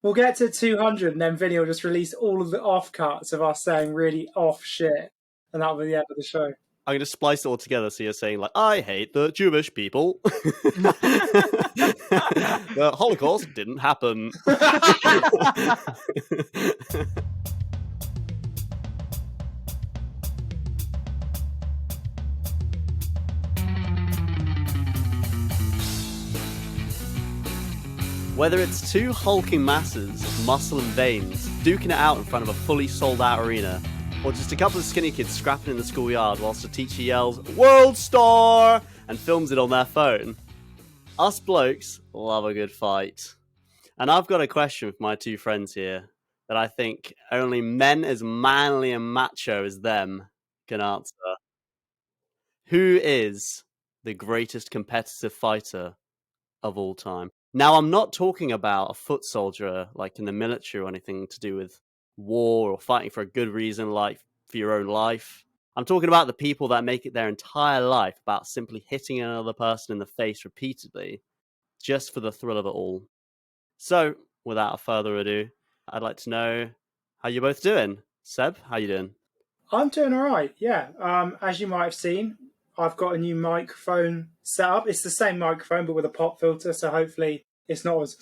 We'll get to 200 and then Vinny will just release all of the offcuts of us saying really off shit. And that'll be the end of the show. I'm going to splice it all together so you're saying, like, I hate the Jewish people. The Holocaust didn't happen. Whether it's two hulking masses of muscle and veins duking it out in front of a fully sold out arena, or just a couple of skinny kids scrapping in the schoolyard whilst a teacher yells, "World Star!" and films it on their phone, us blokes love a good fight. And I've got a question for my two friends here that I think only men as manly and macho as them can answer. Who is the greatest competitive fighter of all time? Now, I'm not talking about a foot soldier like in the military or anything to do with war or fighting for a good reason, like for your own life. I'm talking about the people that make it their entire life about simply hitting another person in the face repeatedly just for the thrill of it all. So, without further ado, I'd like to know how you're both doing. Seb, how you doing? I'm doing all right, yeah. As you might have seen, I've got a new microphone set up. It's the same microphone, but with a pop filter, so hopefully it's not as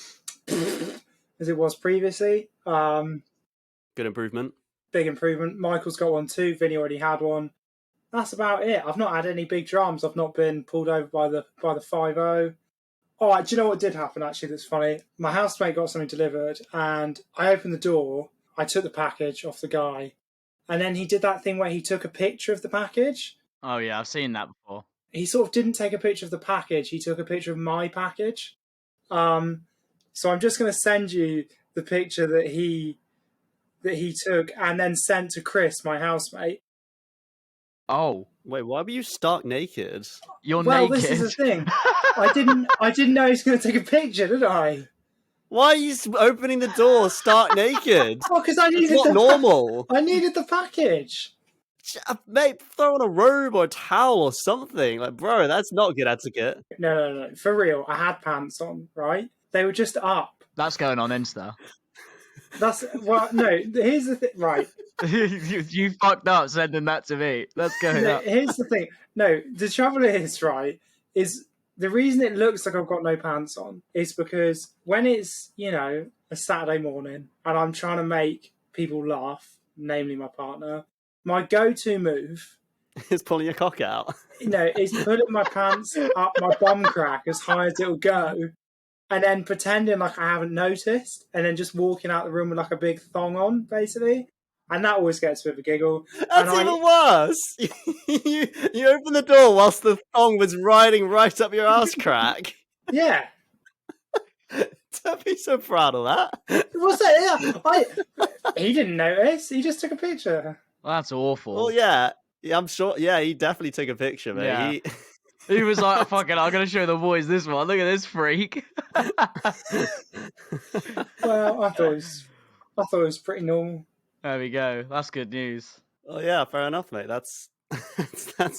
it was previously. Good improvement. Big improvement. Michael's got one too. Vinny already had one. That's about it. I've not had any big dramas. I've not been pulled over by the 5-0. Oh, do you know what did happen, actually, that's funny? My housemate got something delivered, and I opened the door. I took the package off the guy, and then he did that thing where he took a picture of the package. Oh, yeah, I've seen that before. He sort of didn't take a picture of the package. He took a picture of my package. So I'm just going to send you the picture that he took and then sent to Chris, my housemate. Oh. Wait, why were you stark naked? You're well, naked. This is the thing. I didn't know he was going to take a picture, did I? Why are you opening the door stark naked? Oh, because I needed normal. I needed the package. Mate, throw on a robe or a towel or something. Like, bro, that's not good etiquette. No. For real, I had pants on, right? They were just up. That's going on Insta. No, here's the thing, right. you fucked up sending that to me. Let's go. Here's the thing. No, the trouble is, right, is the reason it looks like I've got no pants on is because when it's, a Saturday morning and I'm trying to make people laugh, namely my partner, my go-to move is pulling your cock out. Is putting my pants up my bum crack as high as it'll go and then pretending like I haven't noticed and then just walking out the room with like a big thong on, basically. And that always gets a bit of a giggle. That's even worse. You opened the door whilst the thong was riding right up your ass crack. Yeah. Don't be so proud of that. What's that? He didn't notice. He just took a picture. Well, that's awful. Well, yeah, I'm sure. Yeah, he definitely took a picture, mate. Yeah. He was like, fuck it, I'm going to show the boys this one. Look at this freak. Well, I thought it was pretty normal. There we go. That's good news. Oh yeah, fair enough, mate. That's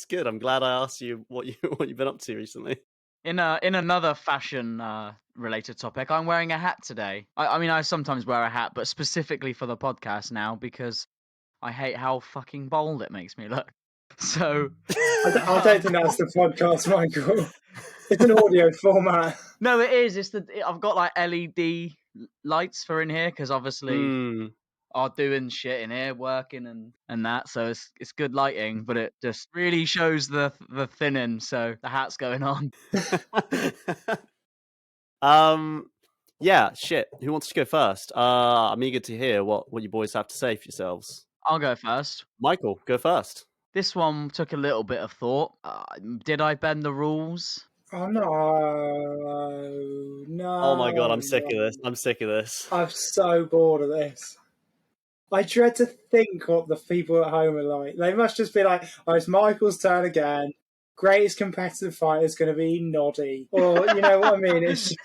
good. I'm glad I asked you what you've been up to recently. In another fashion related topic, I'm wearing a hat today. I mean, I sometimes wear a hat, but specifically for the podcast now because I hate how fucking bold it makes me look. So I don't think that's the podcast, Michael. It's an audio format. No, it is. I've got like LED lights for in here because obviously are doing shit in here, working and that. So it's good lighting, but it just really shows the thinning. So the hat's going on. Yeah, shit. Who wants to go first? I'm eager to hear what you boys have to say for yourselves. I'll go first. Michael, go first. This one took a little bit of thought. Did I bend the rules? Oh, no. Oh my god, I'm sick of this. I'm so bored of this. I dread to think what the people at home are like. They must just be like, oh, it's Michael's turn again. Greatest competitive fighter is going to be Noddy. Or, you know what I mean? It's...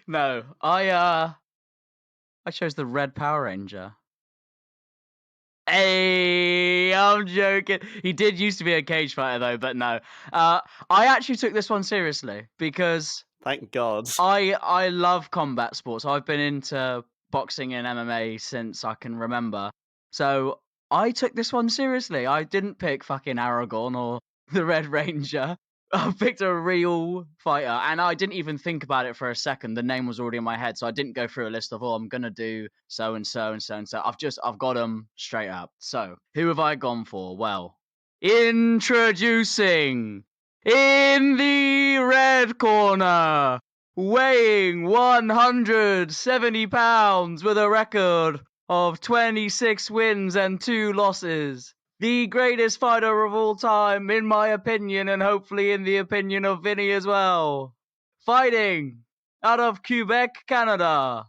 No, I chose the Red Power Ranger. Hey, I'm joking. He did used to be a cage fighter though, but no. I actually took this one seriously because Thank God. I love combat sports. I've been into boxing and MMA since I can remember. So I took this one seriously. I didn't pick fucking Aragorn or the Red Ranger. I picked a real fighter, and I didn't even think about it for a second. The name was already in my head, so I didn't go through a list of, I'm gonna do so and so and so and so. I've got them straight up. So who have I gone for? Well, introducing in the red corner, weighing 170 pounds with a record of 26 wins and 2 losses. The greatest fighter of all time, in my opinion, and hopefully in the opinion of Vinny as well. Fighting out of Quebec, Canada.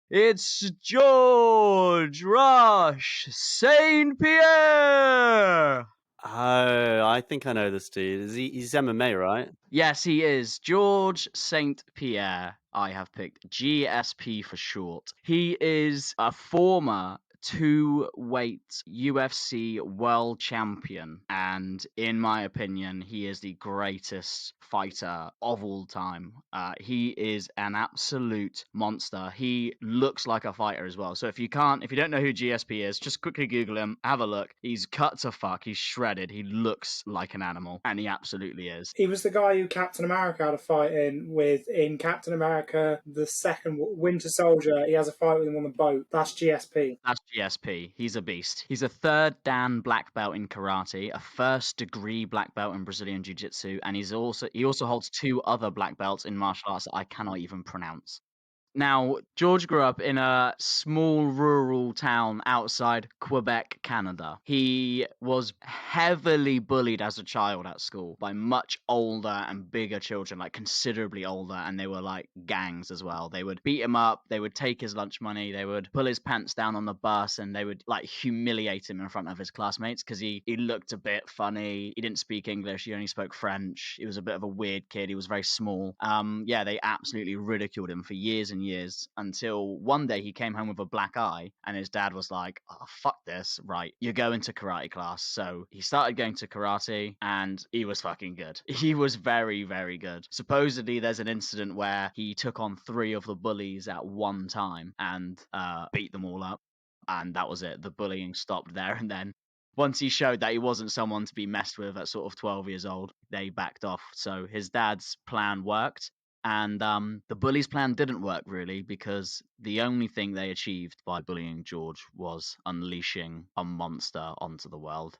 It's George Rush St. Pierre. Oh, I think I know this dude. He's MMA, right? Yes, he is. George St. Pierre. I have picked GSP for short. He is a former two-weight UFC world champion, and in my opinion, he is the greatest fighter of all time. He is an absolute monster. He looks like a fighter as well. So if you don't know who GSP is, just quickly Google him, have a look. He's cut to fuck. He's shredded. He looks like an animal, and he absolutely is. He was the guy who Captain America had a fight in Captain America, the second Winter Soldier. He has a fight with him on the boat. That's GSP. That's GSP. He's a beast. He's a 3rd Dan black belt in karate, a 1st degree black belt in Brazilian jiu-jitsu, and he also holds 2 other black belts in martial arts that I cannot even pronounce. Now, George grew up in a small rural town outside Quebec, Canada. He was heavily bullied as a child at school by much older and bigger children, like considerably older, and they were like gangs as well. They would beat him up, they would take his lunch money, they would pull his pants down on the bus, and they would like humiliate him in front of his classmates because he looked a bit funny. He didn't speak English, he only spoke French. He was a bit of a weird kid, he was very small. Yeah, they absolutely ridiculed him for years and years until one day he came home with a black eye and his dad was like, oh, fuck this, right, you're going to karate class. So he started going to karate and he was fucking good. He was very, very good. Supposedly there's an incident where he took on 3 of the bullies at one time and beat them all up, and that was it. The bullying stopped there and then. Once he showed that he wasn't someone to be messed with at sort of 12 years old, they backed off. So his dad's plan worked. And the bullies' plan didn't work really, because the only thing they achieved by bullying George was unleashing a monster onto the world.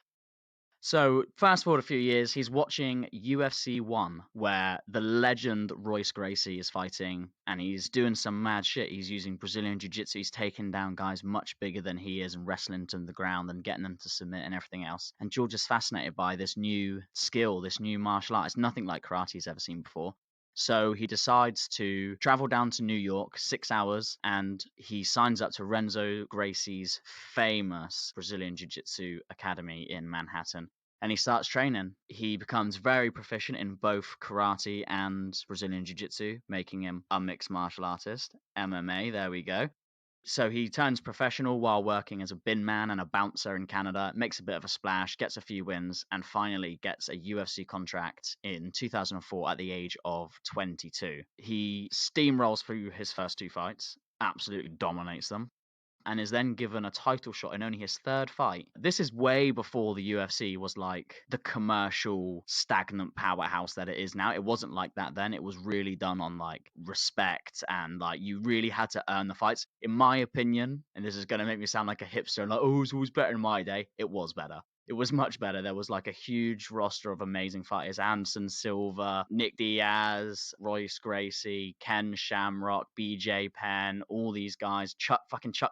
So fast forward a few years, he's watching UFC 1, where the legend Royce Gracie is fighting, and he's doing some mad shit. He's using Brazilian Jiu-Jitsu. He's taking down guys much bigger than he is and wrestling to the ground and getting them to submit and everything else. And George is fascinated by this new skill, this new martial art. It's nothing like karate he's ever seen before. So he decides to travel down to New York, 6 hours, and he signs up to Renzo Gracie's famous Brazilian Jiu-Jitsu Academy in Manhattan. And he starts training. He becomes very proficient in both karate and Brazilian Jiu-Jitsu, making him a mixed martial artist. MMA, there we go. So he turns professional while working as a bin man and a bouncer in Canada, makes a bit of a splash, gets a few wins, and finally gets a UFC contract in 2004 at the age of 22. He steamrolls through his first 2 fights, absolutely dominates them, and is then given a title shot in only his 3rd fight. This is way before the UFC was like the commercial stagnant powerhouse that it is now. It wasn't like that then. It was really done on like respect, and like you really had to earn the fights. In my opinion, and this is going to make me sound like a hipster and like, oh, it was always better in my day. It was better. It was much better. There was like a huge roster of amazing fighters. Anderson Silva, Nick Diaz, Royce Gracie, Ken Shamrock, BJ Penn, all these guys, Chuck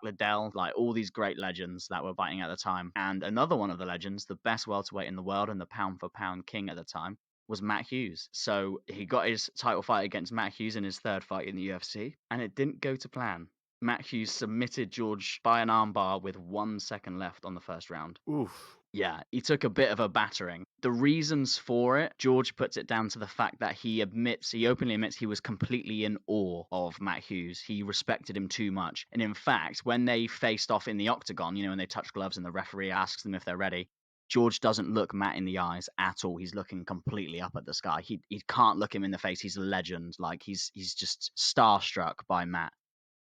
Liddell, like all these great legends that were fighting at the time. And another one of the legends, the best welterweight in the world and the pound for pound king at the time, was Matt Hughes. So he got his title fight against Matt Hughes in his 3rd fight in the UFC, and it didn't go to plan. Matt Hughes submitted George by an armbar with 1 second left on the 1st round. Oof. Yeah, he took a bit of a battering. The reasons for it, George puts it down to the fact that he openly admits he was completely in awe of Matt Hughes. He respected him too much. And in fact, when they faced off in the octagon, when they touch gloves and the referee asks them if they're ready, George doesn't look Matt in the eyes at all. He's looking completely up at the sky. He can't look him in the face. He's a legend. Like he's just starstruck by Matt.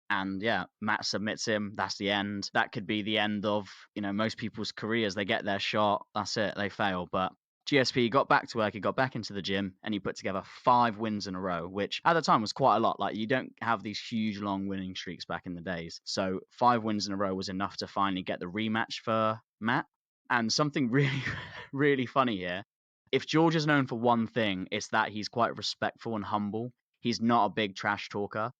And yeah, Matt submits him. That's the end. That could be the end of, most people's careers. They get their shot. That's it. They fail. But GSP got back to work. He got back into the gym and he put together 5 wins in a row, which at the time was quite a lot. Like you don't have these huge long winning streaks back in the days. So 5 wins in a row was enough to finally get the rematch for Matt. And something really, really funny here. If George is known for one thing, it's that he's quite respectful and humble. He's not a big trash talker.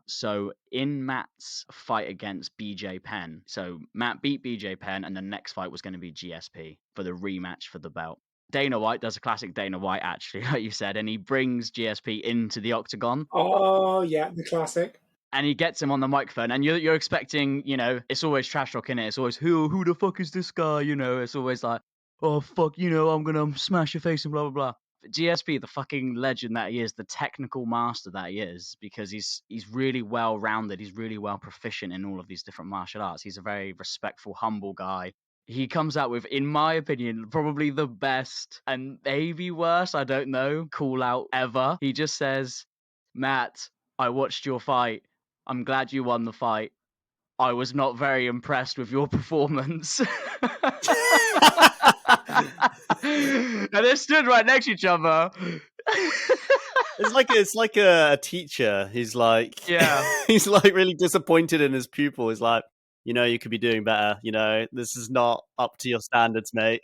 So in Matt's fight against BJ Penn, so Matt beat BJ Penn and the next fight was going to be GSP for the rematch for the belt. Dana White does a classic Dana White, actually, like you said, and he brings GSP into the octagon. Oh, yeah, the classic. And he gets him on the microphone, and you're expecting, it's always trash talk, innit? It's always, who the fuck is this guy? It's always like, oh, fuck, I'm going to smash your face and blah, blah, blah. GSP, the fucking legend that he is, the technical master that he is, because he's really well-rounded. He's really well proficient in all of these different martial arts. He's a very respectful, humble guy. He comes out with, in my opinion, probably the best and maybe worst, I don't know, call out ever. He just says, Matt, I watched your fight. I'm glad you won the fight. I was not very impressed with your performance. And they stood right next to each other. It's like a teacher. He's like, yeah, he's like really disappointed in his pupil. He's like, you could be doing better. This is not up to your standards, mate.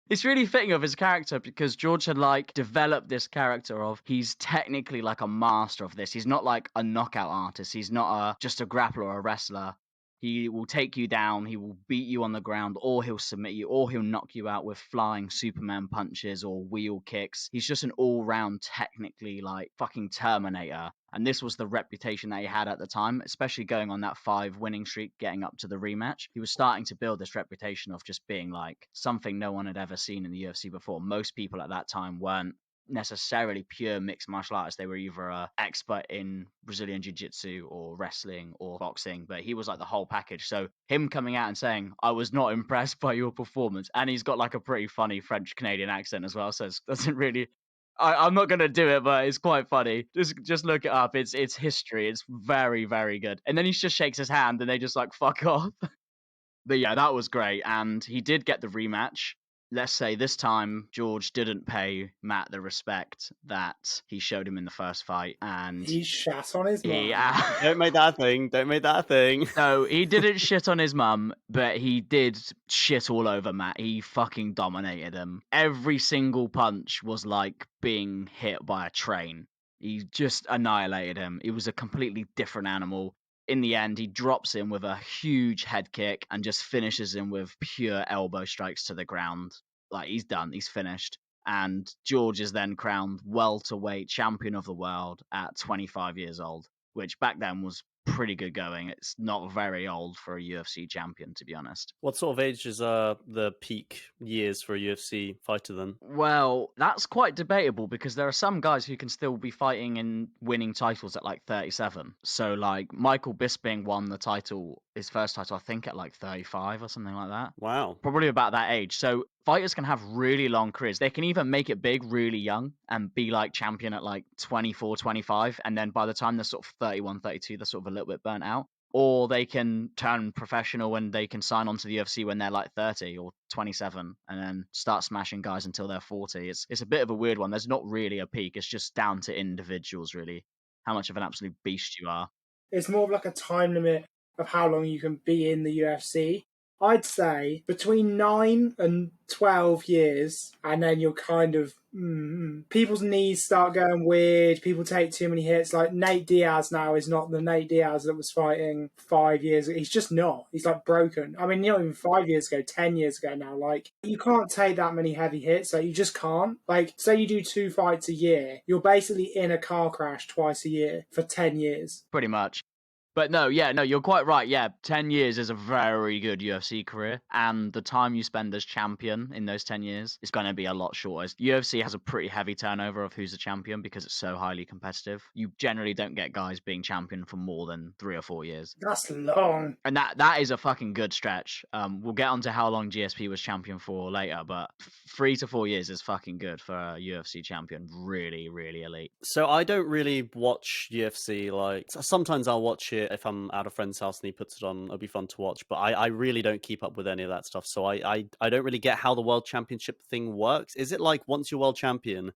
It's really fitting of his character because George had developed this character of he's technically like a master of this. He's not like a knockout artist. He's not just a grappler or a wrestler. He will take you down, he will beat you on the ground, or he'll submit you, or he'll knock you out with flying Superman punches or wheel kicks. He's just an all-round, technically, fucking Terminator. And this was the reputation that he had at the time, especially going on that 5 winning streak, getting up to the rematch. He was starting to build this reputation of just being something no one had ever seen in the UFC before. Most people at that time weren't necessarily pure mixed martial artists. They were either an expert in Brazilian jiu-jitsu or wrestling or boxing, but he was the whole package. So him coming out and saying, I was not impressed by your performance, and he's got a pretty funny French-Canadian accent as well, so it doesn't really... I'm not going to do it, but it's quite funny. Just look it up. It's history. It's very, very good. And then he just shakes his hand and they just fuck off. But yeah, that was great. And he did get the rematch. Let's say this time George didn't pay Matt the respect that he showed him in the first fight, and he shat on his mum. Don't make that a thing. Don't make that a thing. No, he didn't shit on his mum, but he did shit all over Matt. He fucking dominated him. Every single punch was like being hit by a train. He just annihilated him. He was a completely different animal. In the end, he drops him with a huge head kick and just finishes him with pure elbow strikes to the ground. He's done. He's finished. And George is then crowned welterweight champion of the world at 25 years old, which back then was pretty good going. It's not very old for a UFC champion, to be honest. What sort of age is the peak years for a UFC fighter then? Well, that's quite debatable because there are some guys who can still be fighting and winning titles at 37. So Michael Bisping won the title, his first title, I think at 35 or something like that. Wow. Probably about that age. So fighters can have really long careers. They can even make it big really young and be champion at 24, 25. And then by the time they're sort of 31, 32, they're sort of a little bit burnt out. Or they can turn professional and they can sign on to the UFC when they're 30 or 27 and then start smashing guys until they're 40. It's a bit of a weird one. There's not really a peak. It's just down to individuals, really, how much of an absolute beast you are. It's more of a time limit of how long you can be in the UFC. I'd say between 9 and 12 years, and then you're kind of... people's knees start going weird, people take too many hits. Nate Diaz now is not the Nate Diaz that was fighting 5 years ago. He's just not. He's broken. I mean, not even 5 years ago, 10 years ago now. You can't take that many heavy hits. You just can't. Say you do 2 fights a year, you're basically in a car crash twice a year for 10 years. Pretty much. But no, you're quite right. Yeah, 10 years is a very good UFC career. And the time you spend as champion in those 10 years is going to be a lot shorter. UFC has a pretty heavy turnover of who's a champion because it's so highly competitive. You generally don't get guys being champion for more than 3 or 4 years. That's long. And that is a fucking good stretch. We'll get onto how long GSP was champion for later, but 3 to 4 years is fucking good for a UFC champion. Really, really elite. So I don't really watch UFC. Like sometimes I'll watch it if I'm at a friend's house and he puts it on. It'll be fun to watch. But I really don't keep up with any of that stuff. So I don't really get how the world championship thing works. Is it like once you're world champion,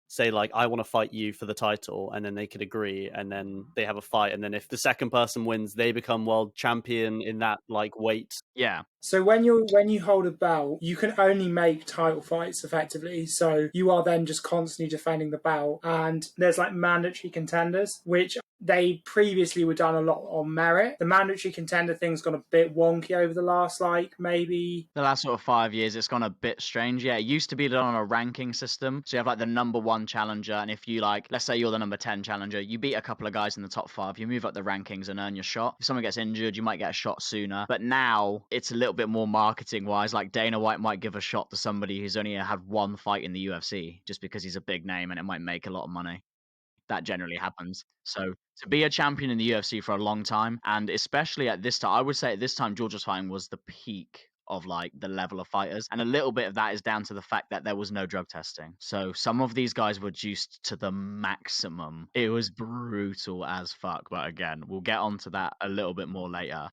say like I want to fight you for the title, and then they could agree, and then they have a fight, and then if the second person wins, they become world champion in that like weight? Yeah. So when you hold a belt, you can only make title fights effectively. So you are then just constantly defending the belt, and there's like mandatory contenders, which they previously were done a lot on merit. The mandatory contender thing's gone a bit wonky over the last maybe the last sort of 5 years. It's gone a bit strange. Yeah, it used to be done on a ranking system. So you have like the number 1 challenger, and if you like, let's say you're the number 10 challenger, you beat a couple of guys in the top 5, you move up the rankings and earn your shot. If someone gets injured, you might get a shot sooner. But now it's a little bit more marketing wise. Like Dana White might give a shot to somebody who's only had 1 fight in the UFC just because he's a big name and it might make a lot of money. That generally happens. So to be a champion in the UFC for a long time, and especially at this time, I would say at this time, George was fighting was the peak of like the level of fighters. And a little bit of that is down to the fact that there was no drug testing. So some of these guys were juiced to the maximum. It was brutal as fuck. But again, we'll get onto that a little bit more later.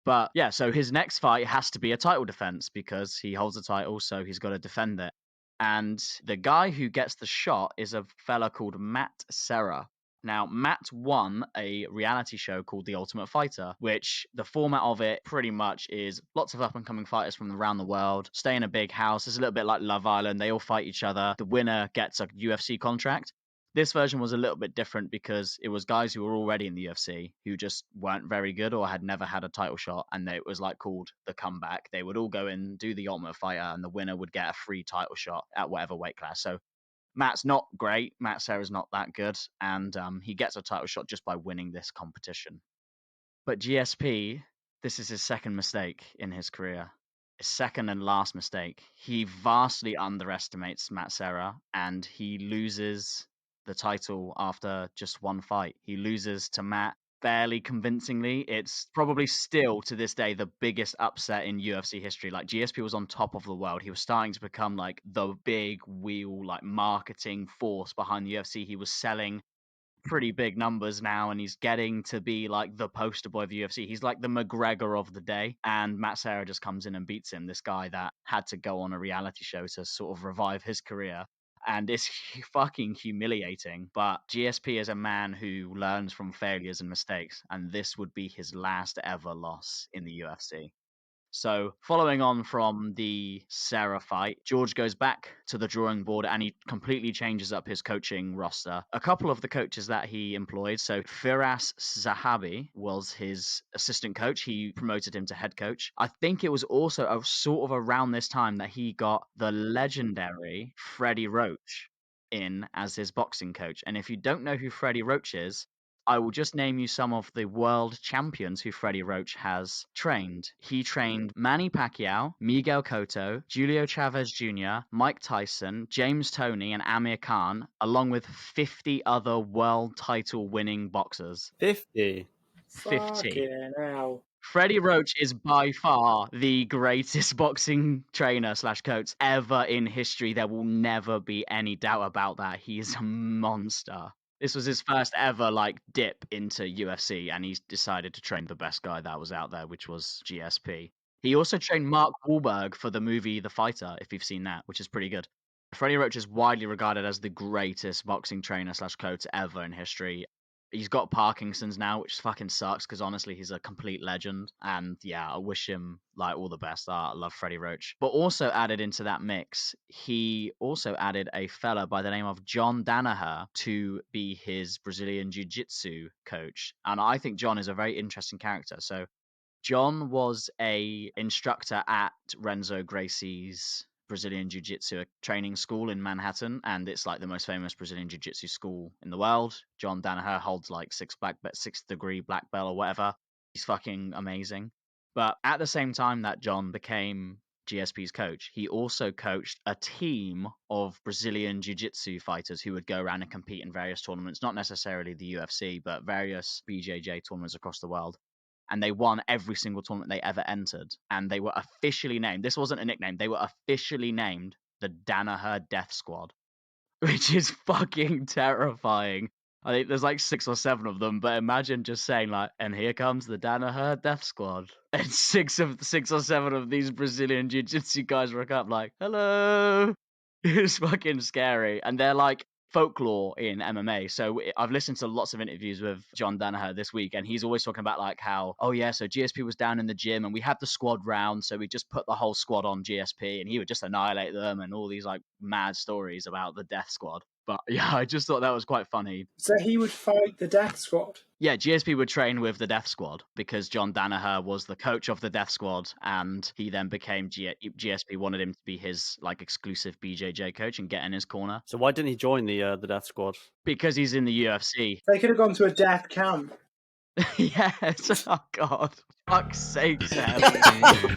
But yeah, so his next fight has to be a title defense because he holds a title, so he's got to defend it. And the guy who gets the shot is a fella called Matt Serra. Now, Matt won a reality show called The Ultimate Fighter, which the format of it pretty much is lots of up-and-coming fighters from around the world stay in a big house. It's a little bit like Love Island. They all fight each other. The winner gets a UFC contract. This version was a little bit different because it was guys who were already in the UFC who just weren't very good or had never had a title shot, and it was like called the comeback. They would all go in, do the Ultimate Fighter, and the winner would get a free title shot at whatever weight class. So Matt's not great. Matt Serra's not that good, and he gets a title shot just by winning this competition. But GSP, this is his second mistake in his career. His second and last mistake. He vastly underestimates Matt Serra, and he loses the title after just 1 fight. He loses to Matt fairly convincingly. It's probably still to this day the biggest upset in UFC history. Like GSP was on top of the world. He was starting to become like the big wheel, like marketing force behind the UFC. He was selling pretty big numbers now, and he's getting to be like the poster boy of the UFC. He's like the McGregor of the day, and Matt Serra just comes in and beats him. This guy that had to go on a reality show to sort of revive his career. And it's fucking humiliating. But GSP is a man who learns from failures and mistakes, and this would be his last ever loss in the UFC. So, following on from the Serra fight, George goes back to the drawing board and he completely changes up his coaching roster. A couple of the coaches that he employed, so Firas Zahabi was his assistant coach. He promoted him to head coach. I think it was also sort of around this time that he got the legendary Freddie Roach in as his boxing coach. And if you don't know who Freddie Roach is, I will just name you some of the world champions who Freddie Roach has trained. He trained Manny Pacquiao, Miguel Cotto, Julio Chavez Jr., Mike Tyson, James Toney, and Amir Khan, along with 50 other world title winning boxers. 50? 50. Fucking hell. Freddie Roach is by far the greatest boxing trainer / coach ever in history. There will never be any doubt about that. He is a monster. This was his first ever like dip into UFC, and he's decided to train the best guy that was out there, which was GSP. He also trained Mark Wahlberg for the movie The Fighter, if you've seen that, which is pretty good. Freddie Roach is widely regarded as the greatest boxing trainer / coach ever in history. He's got Parkinson's now, which fucking sucks because honestly, he's a complete legend. And yeah, I wish him like all the best. I love Freddie Roach. But also added into that mix, he also added a fella by the name of John Danaher to be his Brazilian Jiu-Jitsu coach. And I think John is a very interesting character. So John was a instructor at Renzo Gracie's Brazilian Jiu-Jitsu training school in Manhattan, and it's like the most famous Brazilian Jiu-Jitsu school in the world. John Danaher holds like 6th-degree black belt or whatever. He's fucking amazing. But at the same time that John became GSP's coach, he also coached a team of Brazilian Jiu-Jitsu fighters who would go around and compete in various tournaments, not necessarily the UFC, but various BJJ tournaments across the world. And they won every single tournament they ever entered. And they were officially named, this wasn't a nickname, they were officially named the Danaher Death Squad, which is fucking terrifying. I think there's like 6 or 7 of them, but imagine just saying like, and here comes the Danaher Death Squad. And 6 or 7 of these Brazilian Jiu-Jitsu guys rock up like, hello. It's fucking scary. And they're like folklore in MMA. So I've listened to lots of interviews with John Danaher this week, and he's always talking about like how, oh yeah, so GSP was down in the gym and we had the squad round, so we just put the whole squad on GSP and he would just annihilate them, and all these like mad stories about the Death Squad. But yeah, I just thought that was quite funny. So he would fight the Death Squad? Yeah, GSP would train with the Death Squad because John Danaher was the coach of the Death Squad, and he then became GSP wanted him to be his like exclusive BJJ coach and get in his corner. So why didn't he join the Death Squad? Because he's in the UFC. They could have gone to a death camp. Yes. Oh God. Fuck's sake, Sam.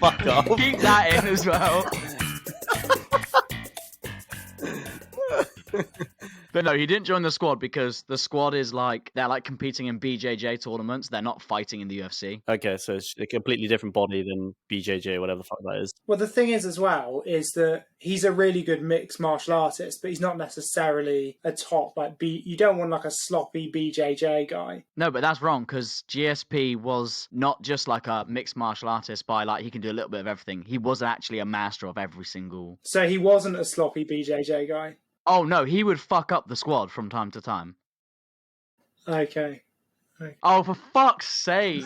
Fuck off. Keep that in as well. But no, he didn't join the squad because the squad is like, they're like competing in BJJ tournaments. They're not fighting in the UFC. Okay, so it's a completely different body than BJJ, whatever the fuck that is. Well, the thing is as well, is that he's a really good mixed martial artist, but he's not necessarily a top, like, you don't want like a sloppy BJJ guy. No, but that's wrong because GSP was not just like a mixed martial artist by like, he can do a little bit of everything. He was actually a master of every single. So he wasn't a sloppy BJJ guy. Oh no, he would fuck up the squad from time to time. Okay. Oh, for fuck's sake.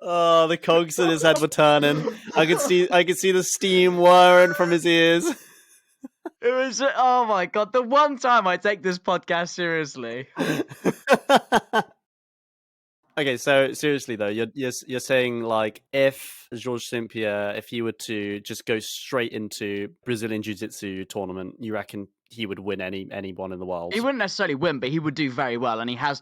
Oh, the cogs in his head were turning. I could see the steam whirring from his ears. It was, oh my God, the one time I take this podcast seriously. Okay, so seriously though, you're saying like if Georges St-Pierre, if he were to just go straight into Brazilian Jiu-Jitsu tournament, you reckon he would win anyone in the world? He wouldn't necessarily win, but he would do very well, and he has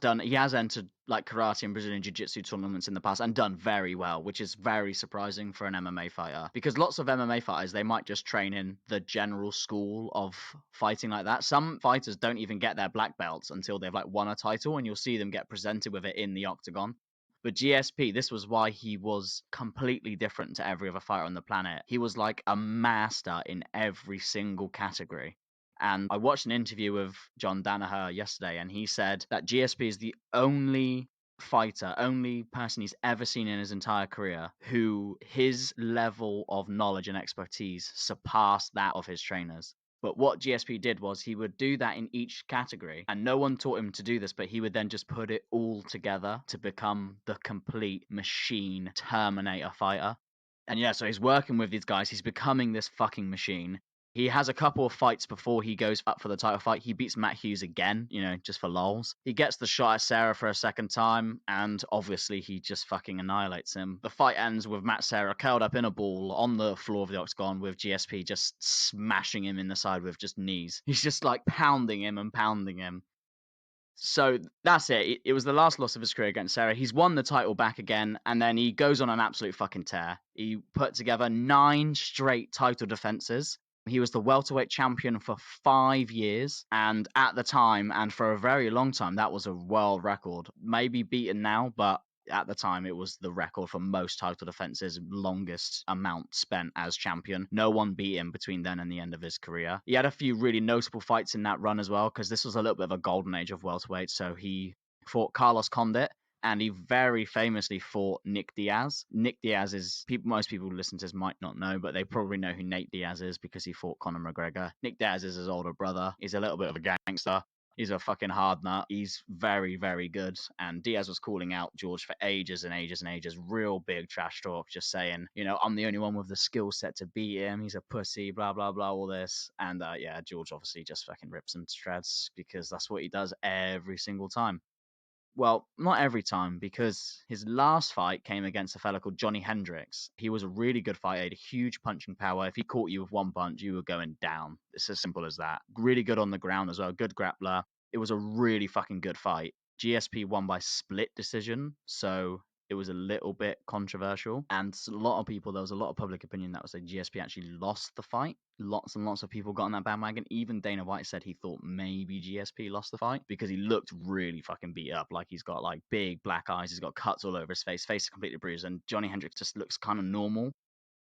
entered like karate and Brazilian Jiu-Jitsu tournaments in the past and done very well, which is very surprising for an MMA fighter, because lots of MMA fighters, they might just train in the general school of fighting like that. Some fighters don't even get their black belts until they've like won a title, and you'll see them get presented with it in the octagon. But GSP, this was why he was completely different to every other fighter on the planet. He was like a master in every single category. And I watched an interview with John Danaher yesterday, and he said that GSP is the only person he's ever seen in his entire career who his level of knowledge and expertise surpassed that of his trainers. But what GSP did was he would do that in each category, and no one taught him to do this, but he would then just put it all together to become the complete machine Terminator fighter. And yeah, so he's working with these guys, he's becoming this fucking machine. He has a couple of fights before he goes up for the title fight. He beats Matt Hughes again, just for lols. He gets the shot at Serra for a second time, and obviously he just fucking annihilates him. The fight ends with Matt Serra curled up in a ball on the floor of the octagon with GSP just smashing him in the side with just knees. He's just like pounding him and pounding him. So that's it. It was the last loss of his career against Serra. He's won the title back again, and then he goes on an absolute fucking tear. He put together 9 straight title defenses. He was the welterweight champion for 5 years, and at the time, and for a very long time, that was a world record. Maybe beaten now, but at the time, it was the record for most title defenses, longest amount spent as champion. No one beat him between then and the end of his career. He had a few really notable fights in that run as well, because this was a little bit of a golden age of welterweight. So he fought Carlos Condit, and he very famously fought Nick Diaz. Nick Diaz is, most people who listen to this might not know, but they probably know who Nate Diaz is because he fought Conor McGregor. Nick Diaz is his older brother. He's a little bit of a gangster. He's a fucking hard nut. He's very, very good. And Diaz was calling out George for ages and ages and ages. Real big trash talk, just saying, I'm the only one with the skill set to beat him. He's a pussy, blah, blah, blah, all this. And yeah, George obviously just fucking rips him to shreds because that's what he does every single time. Well, not every time, because his last fight came against a fella called Johnny Hendricks. He was a really good fighter, he had a huge punching power. If he caught you with one punch, you were going down. It's as simple as that. Really good on the ground as well, good grappler. It was a really fucking good fight. GSP won by split decision, so it was a little bit controversial. And there was a lot of public opinion that would say GSP actually lost the fight. Lots and lots of people got on that bandwagon. Even Dana White said he thought maybe GSP lost the fight because he looked really fucking beat up. Like he's got like big black eyes, he's got cuts all over his face is completely bruised, and Johnny Hendricks just looks kind of normal.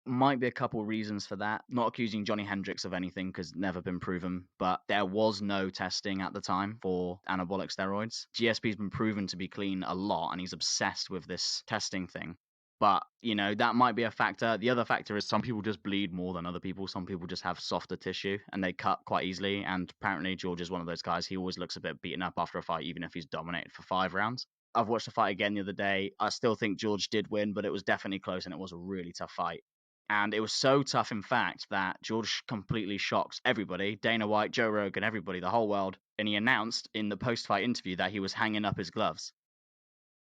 Might be a couple reasons for that. Not accusing Johnny Hendricks of anything because never been proven, but there was no testing at the time for anabolic steroids. GSP's been proven to be clean a lot, and he's obsessed with this testing thing. But, that might be a factor. The other factor is some people just bleed more than other people. Some people just have softer tissue and they cut quite easily. And apparently George is one of those guys. He always looks a bit beaten up after a fight, even if he's dominated for 5 rounds. I've watched the fight again the other day. I still think George did win, but it was definitely close and it was a really tough fight. And it was so tough, in fact, that George completely shocked everybody, Dana White, Joe Rogan, everybody, the whole world. And he announced in the post-fight interview that he was hanging up his gloves.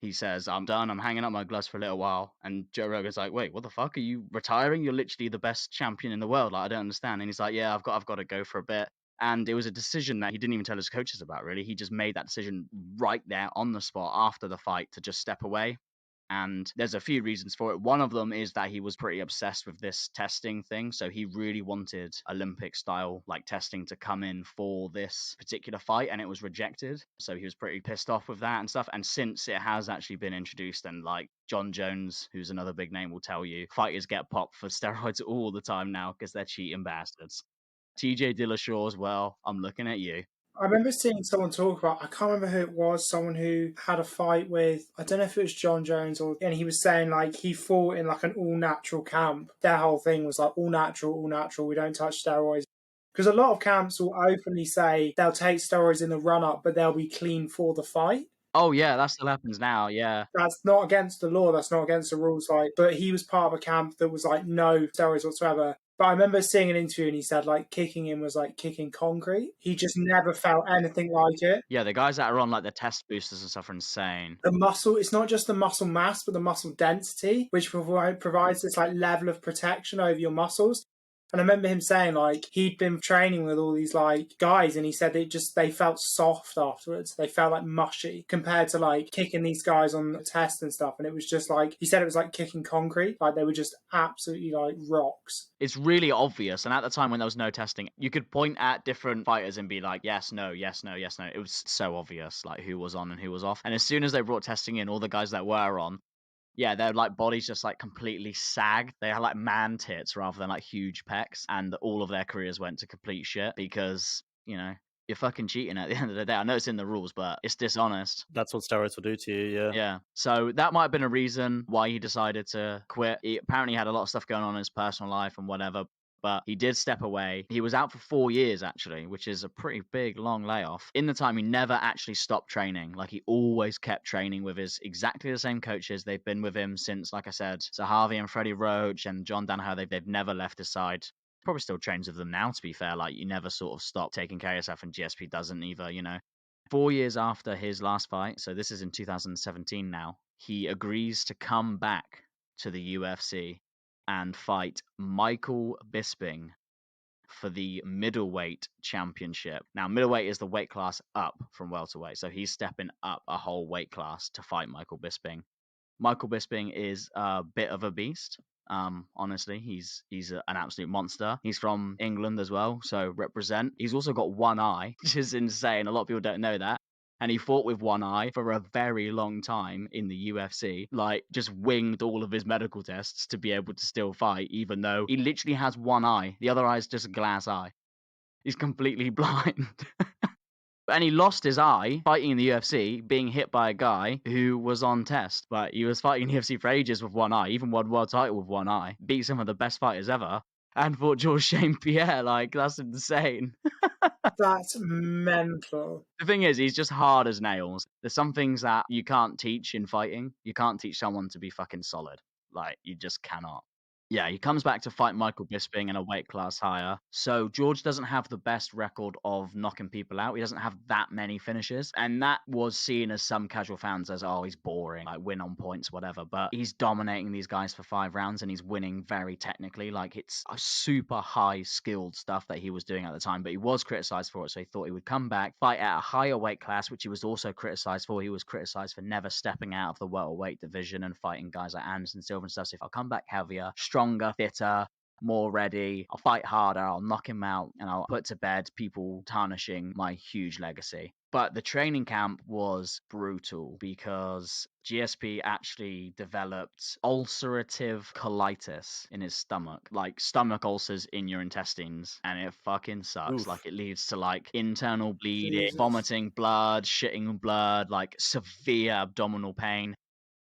He says, I'm done. I'm hanging up my gloves for a little while. And Joe Rogan's like, wait, what the fuck? Are you retiring? You're literally the best champion in the world. Like, I don't understand. And he's like, yeah, I've got to go for a bit. And it was a decision that he didn't even tell his coaches about, really. He just made that decision right there on the spot after the fight to just step away. And there's a few reasons for it. One of them is that he was pretty obsessed with this testing thing. So he really wanted Olympic style like testing to come in for this particular fight, and it was rejected. So he was pretty pissed off with that and stuff. And since it has actually been introduced, and like John Jones, who's another big name, will tell you, fighters get popped for steroids all the time now because they're cheating bastards. TJ Dillashaw as well. I'm looking at you. I remember seeing someone talk about, I can't remember who it was, someone who had a fight with, I don't know if it was John Jones, and he was saying like he fought in like an all-natural camp. Their whole thing was like all natural, we don't touch steroids. Because a lot of camps will openly say they'll take steroids in the run-up, but they'll be clean for the fight. Oh yeah, that still happens now, yeah. That's not against the law, that's not against the rules, like, but he was part of a camp that was like no steroids whatsoever. But I remember seeing an interview and he said like kicking him was like kicking concrete. He just never felt anything like it. Yeah, the guys that are on like the test boosters and stuff are insane. The muscle, it's not just the muscle mass, but the muscle density, which provides this like level of protection over your muscles. And I remember him saying like he'd been training with all these like guys, and he said they felt soft afterwards. They felt like mushy compared to like kicking these guys on the test and stuff. And it was just like, he said it was like kicking concrete. Like they were just absolutely like rocks. It's really obvious. And at the time when there was no testing, you could point at different fighters and be like, yes, no, yes, no, yes, no. It was so obvious like who was on and who was off. And as soon as they brought testing in, all the guys that were on, yeah, their like bodies just like completely sagged. They had like man tits rather than like huge pecs, and all of their careers went to complete shit because, you're fucking cheating at the end of the day. I know it's in the rules, but it's dishonest. That's what steroids will do to you, yeah. Yeah. So that might have been a reason why he decided to quit. He apparently had a lot of stuff going on in his personal life and whatever, but he did step away. He was out for 4 years, actually, which is a pretty big, long layoff. In the time, he never actually stopped training. Like, he always kept training with exactly the same coaches. They've been with him since, like I said, Zahavi and Freddie Roach and John Danaher. They've never left his side. Probably still trains with them now, to be fair. Like, you never sort of stop taking care of yourself, and GSP doesn't either, 4 years after his last fight, so this is in 2017 now, he agrees to come back to the UFC and fight Michael Bisping for the middleweight championship. Now, middleweight is the weight class up from welterweight, so he's stepping up a whole weight class to fight Michael Bisping. Michael Bisping is a bit of a beast. Honestly, he's an absolute monster. He's from England as well, so represent. He's also got one eye, which is insane. A lot of people don't know that. And he fought with one eye for a very long time in the UFC, like just winged all of his medical tests to be able to still fight, even though he literally has one eye. The other eye is just a glass eye. He's completely blind. And he lost his eye fighting in the UFC, being hit by a guy who was on test. But he was fighting in the UFC for ages with one eye, even won world title with one eye, beat some of the best fighters ever, and fought Georges St-Pierre. Like, that's insane. That's mental. The thing is, he's just hard as nails. There's some things that you can't teach in fighting. You can't teach someone to be fucking solid. Like, you just cannot. Yeah, he comes back to fight Michael Bisping in a weight class higher. So George doesn't have the best record of knocking people out. He doesn't have that many finishes. And that was seen as some casual fans as, oh, he's boring, like win on points, whatever. But he's dominating these guys for 5 rounds and he's winning very technically. Like it's a super high skilled stuff that he was doing at the time. But he was criticized for it. So he thought he would come back, fight at a higher weight class, which he was also criticized for. He was criticized for never stepping out of the welterweight division and fighting guys like Anderson Silva and stuff. So if I'll come back heavier, stronger, fitter, more ready, I'll fight harder, I'll knock him out, and I'll put to bed people tarnishing my huge legacy. But the training camp was brutal because GSP actually developed ulcerative colitis in his stomach, like stomach ulcers in your intestines, and it fucking sucks. Oof. Like it leads to like internal bleeding, Jesus. vomiting blood, shitting blood, like severe abdominal pain.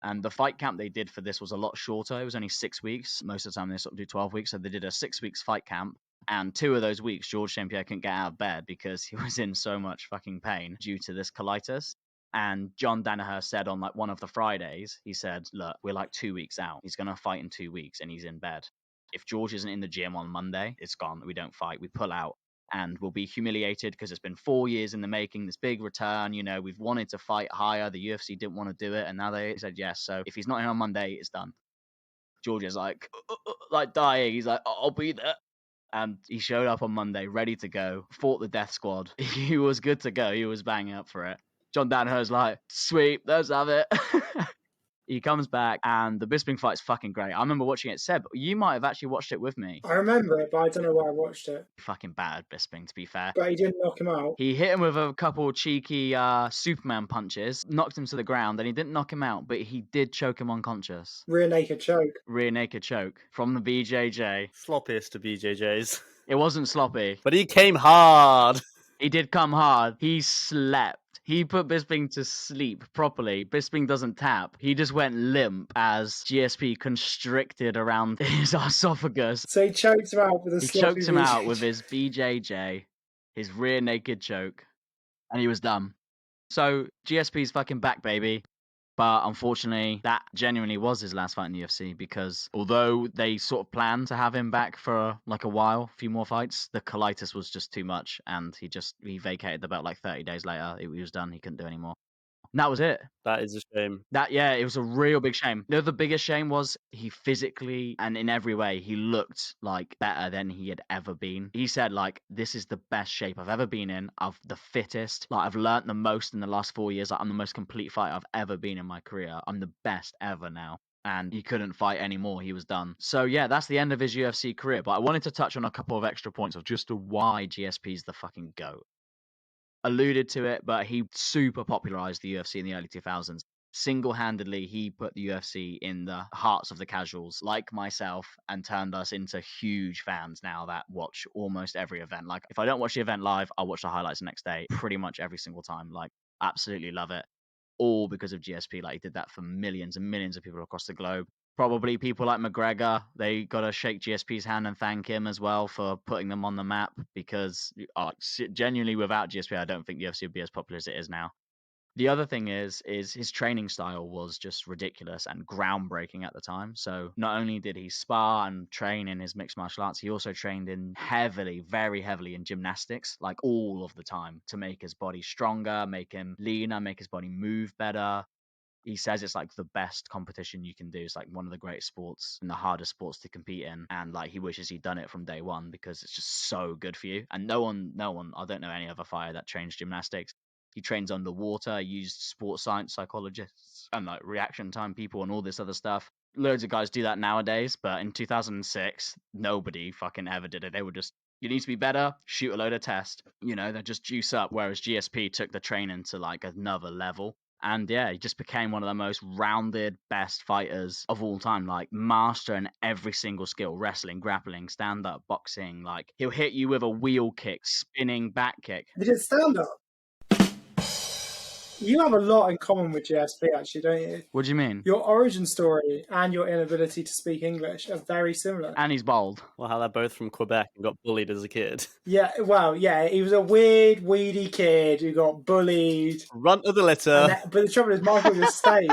And the fight camp they did for this was a lot shorter. It was only 6 weeks. Most of the time they sort of do 12 weeks. So they did a 6 weeks fight camp. And 2 of those weeks, George St. Pierre couldn't get out of bed because he was in so much fucking pain due to this colitis. And John Danaher said on like one of the Fridays, he said, look, we're like 2 weeks out. He's going to fight in 2 weeks and he's in bed. If George isn't in the gym on Monday, it's gone. We don't fight. We pull out. And we'll be humiliated because it's been 4 years in the making, this big return. You know, we've wanted to fight higher. The UFC didn't want to do it. And now they said yes. So if he's not in on Monday, it's done. George is like dying. He's like, I'll be there. And he showed up on Monday, ready to go, fought the death squad. He was good to go. He was banging up for it. John Danaher's like, sweet, let's have it. He comes back, and the Bisping fight's fucking great. I remember watching it. Seb, you might have actually watched it with me. I remember it, but I don't know why I watched it. Fucking bad Bisping, to be fair. But he didn't knock him out. He hit him with a couple cheeky Superman punches, knocked him to the ground, and he didn't knock him out, but he did choke him unconscious. Rear naked choke. Rear naked choke from the BJJ. Sloppiest to BJJs. It wasn't sloppy. But he came hard. He did come hard. He slept. He put Bisping to sleep properly. Bisping doesn't tap. He just went limp as GSP constricted around his esophagus. So he choked him out with a He choked him out with his BJJ, his rear naked choke, and he was done. So GSP's fucking back, baby. But unfortunately, that genuinely was his last fight in the UFC because although they sort of planned to have him back for like a while, a few more fights, the colitis was just too much and he vacated the belt like 30 days later. He was done. He couldn't do anymore. And that was it. That is a shame. It was a real big shame. You know, the biggest shame was he physically and in every way, he looked like better than he had ever been. He said, like, this is the best shape I've ever been in. I'm the fittest. Like, I've learnt the most in the last 4 years. Like, I'm the most complete fighter I've ever been in my career. I'm the best ever now. And he couldn't fight anymore. He was done. So, yeah, that's the end of his UFC career. But I wanted to touch on a couple of extra points of just why GSP's the fucking GOAT. Alluded to it, but he super popularized the UFC in the early 2000s. Single-handedly, he put the UFC in the hearts of the casuals, like myself, and turned us into huge fans now that watch almost every event. Like, if I don't watch the event live, I'll watch the highlights the next day, pretty much every single time. Like, absolutely love it. All because of GSP. Like, he did that for millions and millions of people across the globe. Probably people like McGregor, they got to shake GSP's hand and thank him as well for putting them on the map because genuinely without GSP, I don't think UFC would be as popular as it is now. The other thing is his training style was just ridiculous and groundbreaking at the time. So not only did he spar and train in his mixed martial arts, he also trained in very heavily in gymnastics, like all of the time to make his body stronger, make him leaner, make his body move better. He says it's like the best competition you can do. It's like one of the greatest sports and the hardest sports to compete in. And like he wishes he'd done it from day one because it's just so good for you. And no one, I don't know any other fighter that trains gymnastics. He trains underwater, used sports science psychologists and like reaction time people and all this other stuff. Loads of guys do that nowadays, but in 2006, nobody fucking ever did it. They were just, you need to be better, shoot a load of tests. You know, they just juice up. Whereas GSP took the training to like another level. And yeah, he just became one of the most rounded, best fighters of all time, like mastering every single skill, wrestling, grappling, stand-up, boxing. Like he'll hit you with a wheel kick, spinning back kick. He did stand-up. You have a lot in common with GSP, actually, don't you? What do you mean? Your origin story and your inability to speak English are very similar. And he's bald. Well, how they're both from Quebec and got bullied as a kid. Yeah, well, yeah, he was a weird, weedy kid who got bullied. Runt of the litter. But the trouble is, Michael just stayed.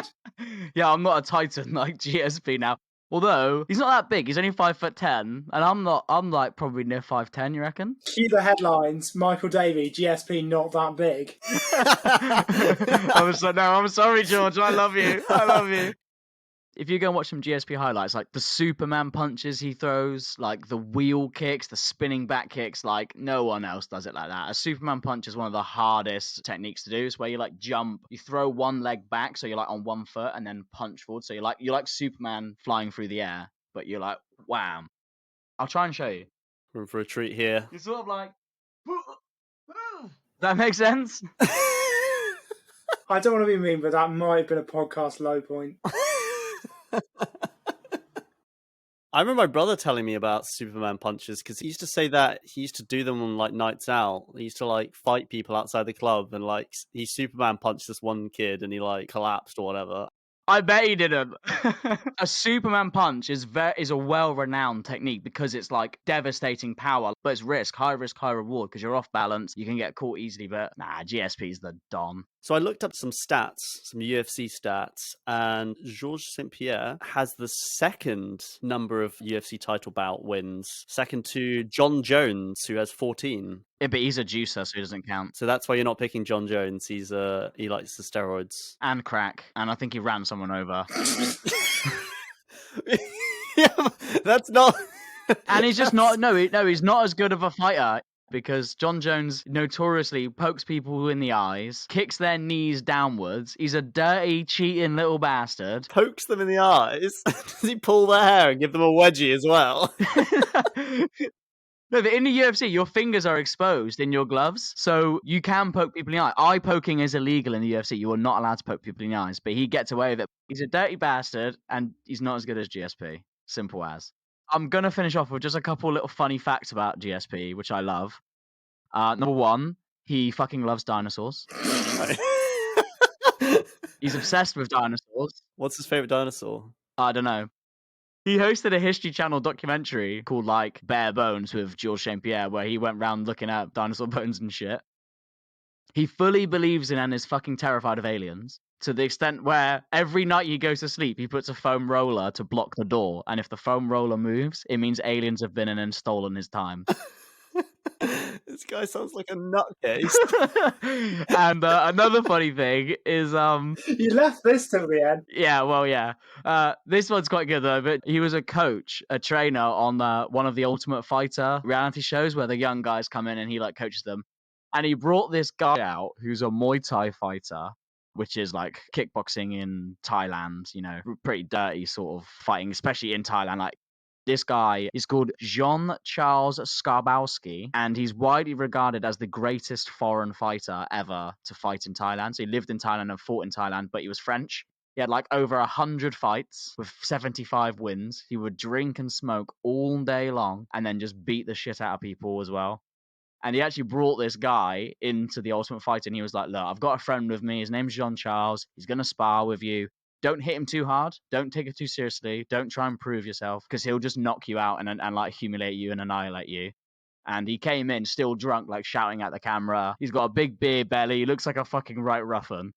Yeah, I'm not a titan like GSP now. Although he's not that big, he's only 5'10", and I'm not. I'm like probably near 5'10". You reckon? Cue the headlines: Michael Davey, GSP not that big. I'm sorry, George. I love you. I love you. If you go and watch some GSP highlights, like the Superman punches he throws, like the wheel kicks, the spinning back kicks, like no one else does it like that. A Superman punch is one of the hardest techniques to do. It's where you like jump, you throw one leg back, so you're like on one foot, and then punch forward. So you're like Superman flying through the air, but you're like wham. I'll try and show you. Room for a treat here. You're sort of like. Does that make sense? I don't want to be mean, but that might have been a podcast low point. I remember my brother telling me about Superman punches because he used to say that he used to do them on like nights out. He used to like fight people outside the club, and like he Superman punched this one kid and he like collapsed or whatever. I bet he didn't. A Superman punch is a well-renowned technique because it's like devastating power, but it's high risk, high reward because you're off balance. You can get caught easily, but nah, GSP's the don. So I looked up some stats, some UFC stats, and Georges St-Pierre has the second number of UFC title bout wins, second to John Jones, who has 14. Yeah, but he's a juicer, so he doesn't count. So that's why you're not picking John Jones. He likes the steroids and crack, and I think he ran someone over. Yeah, that's not. And he's just not. No, he's not as good of a fighter. Because John Jones notoriously pokes people in the eyes, kicks their knees downwards. He's a dirty, cheating little bastard. Pokes them in the eyes? Does he pull their hair and give them a wedgie as well? No, but in the UFC, your fingers are exposed in your gloves, so you can poke people in the eye. Eye poking is illegal in the UFC. You are not allowed to poke people in the eyes, but he gets away with it. He's a dirty bastard, and he's not as good as GSP. Simple as. I'm going to finish off with just a couple little funny facts about GSP, which I love. Number one, he fucking loves dinosaurs. He's obsessed with dinosaurs. What's his favorite dinosaur? I don't know. He hosted a History Channel documentary called, like, Bare Bones with Georges St-Pierre, where he went around looking at dinosaur bones and shit. He fully believes in and is fucking terrified of aliens, to the extent where every night he goes to sleep, he puts a foam roller to block the door, and if the foam roller moves, it means aliens have been in and stolen his time. This guy sounds like a nutcase. And another funny thing is you left this till the end. Yeah, well, yeah. This one's quite good though. But he was a coach, a trainer on one of the Ultimate Fighter reality shows where the young guys come in and he like coaches them. And he brought this guy out who's a Muay Thai fighter, which is like kickboxing in Thailand. You know, pretty dirty sort of fighting, especially in Thailand. Like. This guy is called Jean-Charles Skarbowski, and he's widely regarded as the greatest foreign fighter ever to fight in Thailand. So he lived in Thailand and fought in Thailand, but he was French. He had like over 100 fights with 75 wins. He would drink and smoke all day long and then just beat the shit out of people as well. And he actually brought this guy into the Ultimate Fighter, and he was like, look, I've got a friend with me. His name's Jean-Charles. He's going to spar with you. Don't hit him too hard. Don't take it too seriously. Don't try and prove yourself because he'll just knock you out and like humiliate you and annihilate you. And he came in still drunk, like shouting at the camera. He's got a big beer belly. He looks like a fucking right roughen.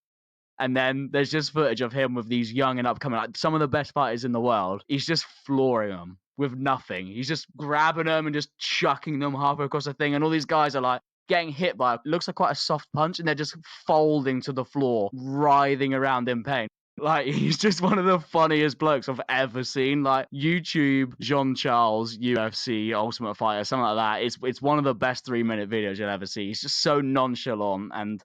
And then there's just footage of him with these young and upcoming, like some of the best fighters in the world. He's just flooring them with nothing. He's just grabbing them and just chucking them halfway across the thing. And all these guys are like getting hit by it looks like quite a soft punch, and they're just folding to the floor, writhing around in pain. Like, he's just one of the funniest blokes I've ever seen. Like, YouTube, Jean-Charles, UFC, Ultimate Fighter, something like that. It's one of the best 3-minute videos you'll ever see. He's just so nonchalant. And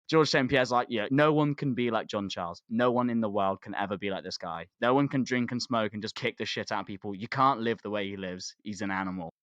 Georges St-Pierre's like, yeah, no one can be like Jean-Charles. No one in the world can ever be like this guy. No one can drink and smoke and just kick the shit out of people. You can't live the way he lives. He's an animal.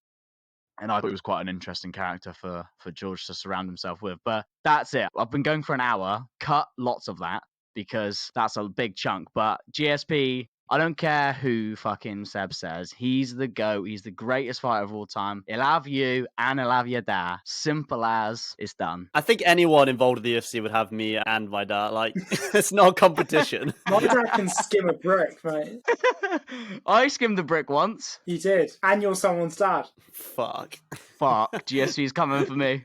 And I thought it was quite an interesting character for George to surround himself with. But that's it. I've been going for an hour, cut lots of that, because that's a big chunk. But GSP, I don't care who fucking Seb says. He's the GOAT. He's the greatest fighter of all time. He'll have you and he'll have your dad. Simple as it's done. I think anyone involved with the UFC would have me and my dad. Like, it's not a competition. My dad can skim a brick, mate. I skimmed the brick once. You did. And you're someone's dad. Fuck. GSP's coming for me.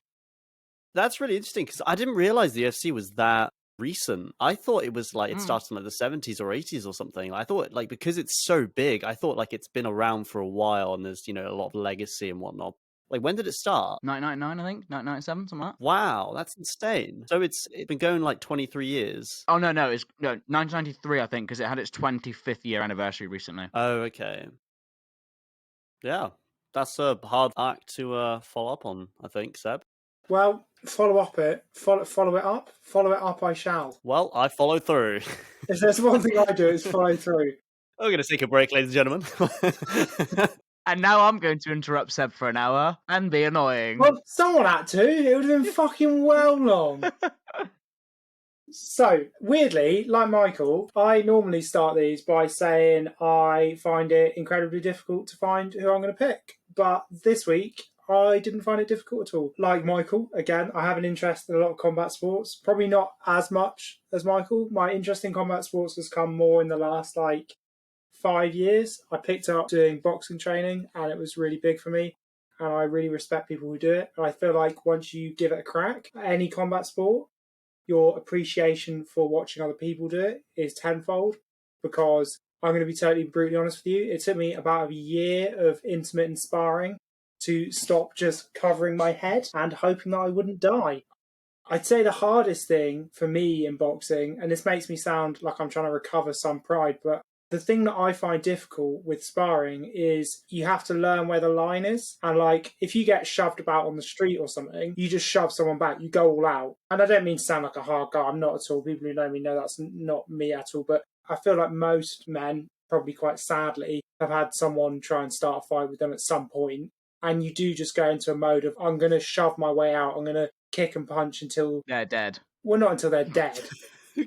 That's really interesting because I didn't realize the UFC was that recent. I thought it was like it started in like the 70s or 80s or something. I thought like because it's so big, I thought like it's been around for a while and there's, you know, a lot of legacy and whatnot. Like when did it start? 1999, I think. 1997, something like that. Wow, that's insane. So it's been going like 23 years. Oh, no, it's 1993, I think, because it had its 25th year anniversary recently. Oh, okay. Yeah, that's a hard act to follow up on, I think, Seb. Well, follow it up I shall. Well, I follow through. If there's one thing I do, it's follow through. We're going to take a break, ladies and gentlemen. And now I'm going to interrupt Seb for an hour and be annoying. Well, someone had to. It would have been fucking well long. So, weirdly, like Michael, I normally start these by saying I find it incredibly difficult to find who I'm going to pick. But this week, I didn't find it difficult at all. Like Michael, again, I have an interest in a lot of combat sports. Probably not as much as Michael. My interest in combat sports has come more in the last, 5 years. I picked up doing boxing training, and it was really big for me. And I really respect people who do it. And I feel like once you give it a crack, any combat sport, your appreciation for watching other people do it is tenfold, because I'm going to be totally brutally honest with you. It took me about a year of intermittent sparring to stop just covering my head and hoping that I wouldn't die. I'd say the hardest thing for me in boxing, and this makes me sound like I'm trying to recover some pride, but the thing that I find difficult with sparring is you have to learn where the line is. And if you get shoved about on the street or something, you just shove someone back, you go all out. And I don't mean to sound like a hard guy, I'm not at all. People who know me know that's not me at all. But I feel like most men, probably quite sadly, have had someone try and start a fight with them at some point. And you do just go into a mode of, I'm going to shove my way out. I'm going to kick and punch until they're dead. Well, not until they're dead.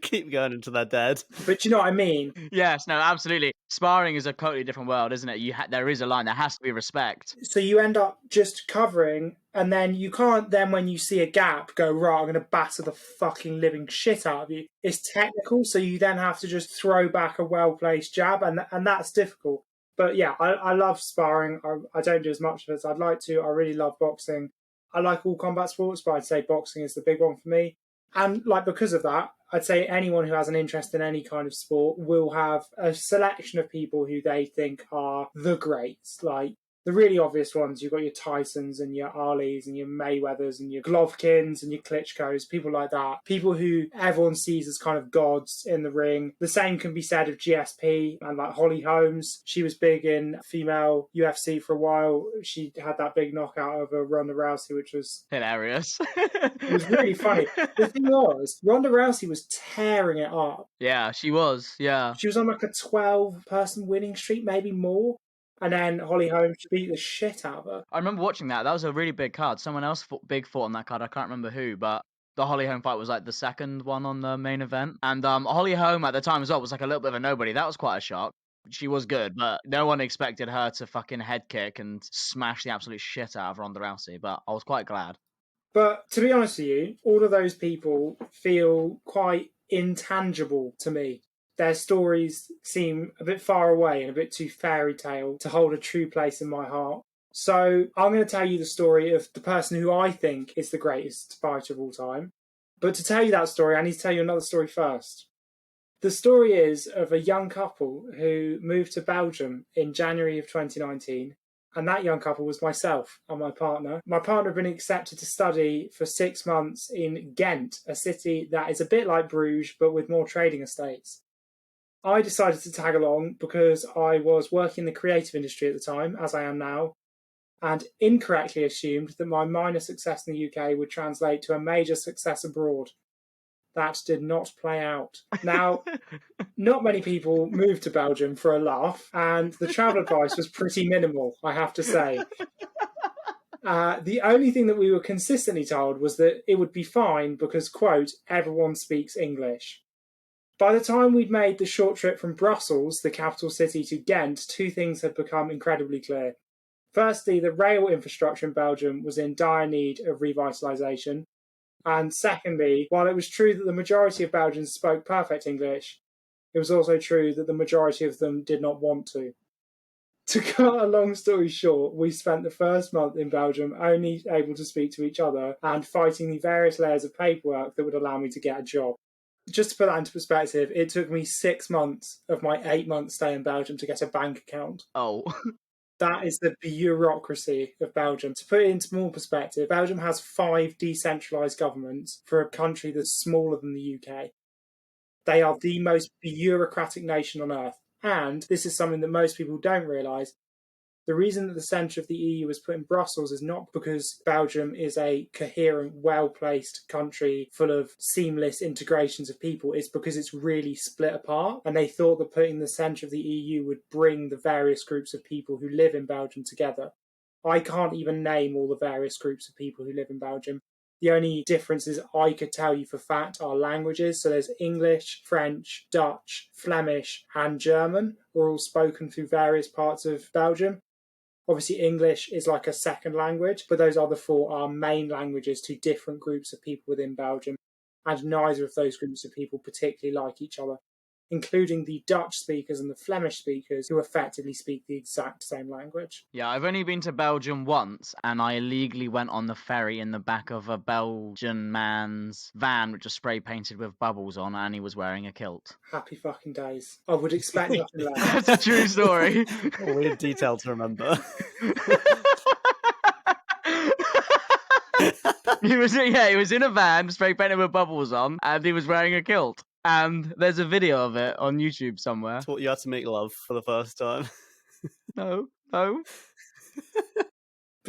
Keep going until they're dead. But you know what I mean? Yes, no, absolutely. Sparring is a totally different world, isn't it? There is a line. There has to be respect. So you end up just covering, and then you can't then, when you see a gap, go, right, I'm going to batter the fucking living shit out of you. It's technical, so you then have to just throw back a well-placed jab, and that's difficult. But yeah, I love sparring. I don't do as much of it as I'd like to. I really love boxing. I like all combat sports, but I'd say boxing is the big one for me. And because of that, I'd say anyone who has an interest in any kind of sport will have a selection of people who they think are the greats. Like the really obvious ones, you've got your Tysons and your Alis and your Mayweathers and your Golovkins and your Klitschkos, people like that. People who everyone sees as kind of gods in the ring. The same can be said of GSP and Holly Holmes. She was big in female UFC for a while. She had that big knockout over Ronda Rousey, which was hilarious. It was really funny. The thing was, Ronda Rousey was tearing it up. Yeah, she was. Yeah. She was on a 12-person winning streak, maybe more. And then Holly Holmes beat the shit out of her. I remember watching that. That was a really big card. Someone else fought on that card. I can't remember who, but the Holly Holm fight was the second one on the main event. And Holly Holm at the time as well was a little bit of a nobody. That was quite a shock. She was good, but no one expected her to fucking head kick and smash the absolute shit out of Ronda Rousey. But I was quite glad. But to be honest with you, all of those people feel quite intangible to me. Their stories seem a bit far away and a bit too fairy tale to hold a true place in my heart. So I'm going to tell you the story of the person who I think is the greatest fighter of all time. But to tell you that story, I need to tell you another story first. The story is of a young couple who moved to Belgium in January of 2019. And that young couple was myself and my partner. My partner had been accepted to study for 6 months in Ghent, a city that is a bit like Bruges, but with more trading estates. I decided to tag along because I was working in the creative industry at the time, as I am now, and incorrectly assumed that my minor success in the UK would translate to a major success abroad. That did not play out. Now, not many people moved to Belgium for a laugh, and the travel advice was pretty minimal, I have to say. The only thing that we were consistently told was that it would be fine because, quote, everyone speaks English. By the time we'd made the short trip from Brussels, the capital city, to Ghent, two things had become incredibly clear. Firstly, the rail infrastructure in Belgium was in dire need of revitalisation. And secondly, while it was true that the majority of Belgians spoke perfect English, it was also true that the majority of them did not want to. To cut a long story short, we spent the first month in Belgium only able to speak to each other and fighting the various layers of paperwork that would allow me to get a job. Just to put that into perspective, it took me 6 months of my 8-month stay in Belgium to get a bank account. Oh. That is the bureaucracy of Belgium. To put it into more perspective, Belgium has 5 decentralised governments for a country that's smaller than the UK. They are the most bureaucratic nation on earth. And this is something that most people don't realise. The reason that the centre of the EU was put in Brussels is not because Belgium is a coherent, well-placed country full of seamless integrations of people. It's because it's really split apart. And they thought that putting the centre of the EU would bring the various groups of people who live in Belgium together. I can't even name all the various groups of people who live in Belgium. The only differences I could tell you for fact are languages. So there's English, French, Dutch, Flemish, and German are all spoken through various parts of Belgium. Obviously, English is like a second language, but those other 4 are main languages to different groups of people within Belgium, and neither of those groups of people particularly like each other, including the Dutch speakers and the Flemish speakers who effectively speak the exact same language. Yeah, I've only been to Belgium once, and I illegally went on the ferry in the back of a Belgian man's van, which was spray painted with bubbles on, and he was wearing a kilt. Happy fucking days. I would expect nothing less. That's a true story. A weird detail to remember. He was in a van, spray painted with bubbles on, and he was wearing a kilt. And there's a video of it on YouTube somewhere. Taught you how to make love for the first time. No. But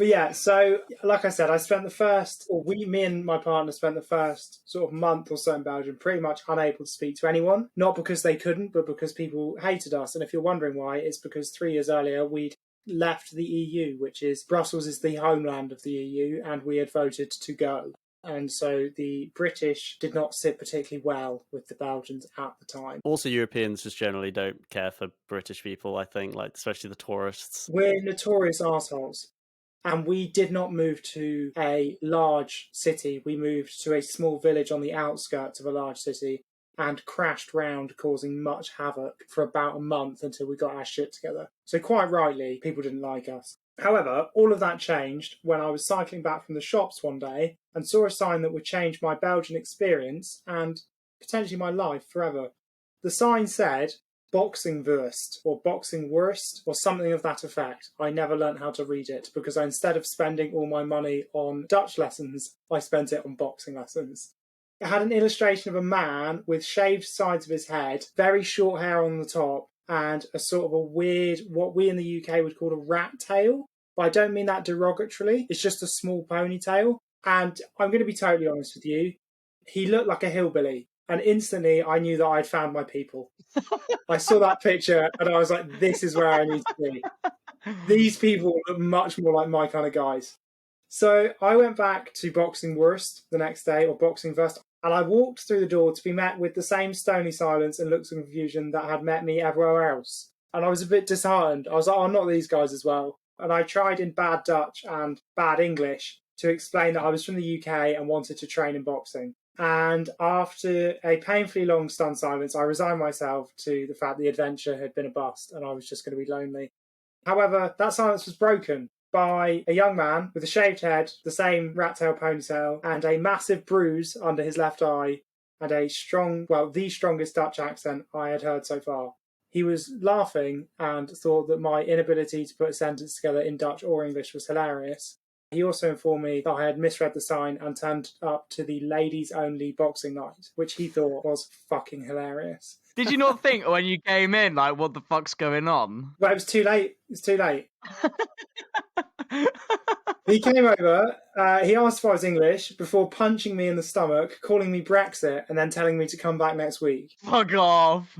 yeah, so like I said, me and my partner spent the first sort of month or so in Belgium pretty much unable to speak to anyone. Not because they couldn't, but because people hated us. And if you're wondering why, it's because 3 years earlier we'd left the EU, which is Brussels is the homeland of the EU, and we had voted to go. And so the British did not sit particularly well with the Belgians at the time. Also, Europeans just generally don't care for British people, I think, like especially the tourists. We're notorious arseholes. And we did not move to a large city. We moved to a small village on the outskirts of a large city and crashed round, causing much havoc for about a month until we got our shit together. So quite rightly, people didn't like us. However, all of that changed when I was cycling back from the shops one day and saw a sign that would change my Belgian experience and potentially my life forever. The sign said, boxing wurst or boxing worst or something of that effect. I never learnt how to read it because instead of spending all my money on Dutch lessons, I spent it on boxing lessons. It had an illustration of a man with shaved sides of his head, very short hair on the top, and a sort of a weird, what we in the UK would call a rat tail. But I don't mean that derogatorily. It's just a small ponytail. And I'm going to be totally honest with you. He looked like a hillbilly. And instantly I knew that I'd found my people. I saw that picture and I was like, this is where I need to be. These people look much more like my kind of guys. So I went back to boxing worst the next day, or boxing first, and I walked through the door to be met with the same stony silence and looks of confusion that had met me everywhere else. And I was a bit disheartened. I was like, oh, not these guys as well. And I tried in bad Dutch and bad English to explain that I was from the UK and wanted to train in boxing. And after a painfully long stunned silence, I resigned myself to the fact the adventure had been a bust and I was just going to be lonely. However, that silence was broken by a young man with a shaved head, the same rat tail ponytail, and a massive bruise under his left eye, and the strongest Dutch accent I had heard so far. He was laughing and thought that my inability to put a sentence together in Dutch or English was hilarious. He also informed me that I had misread the sign and turned up to the ladies-only boxing night, which he thought was fucking hilarious. Did you not think when you came in, like, what the fuck's going on? Well, it was too late. It's too late. He came over, he asked if I was English before punching me in the stomach, calling me Brexit, and then telling me to come back next week. Fuck off.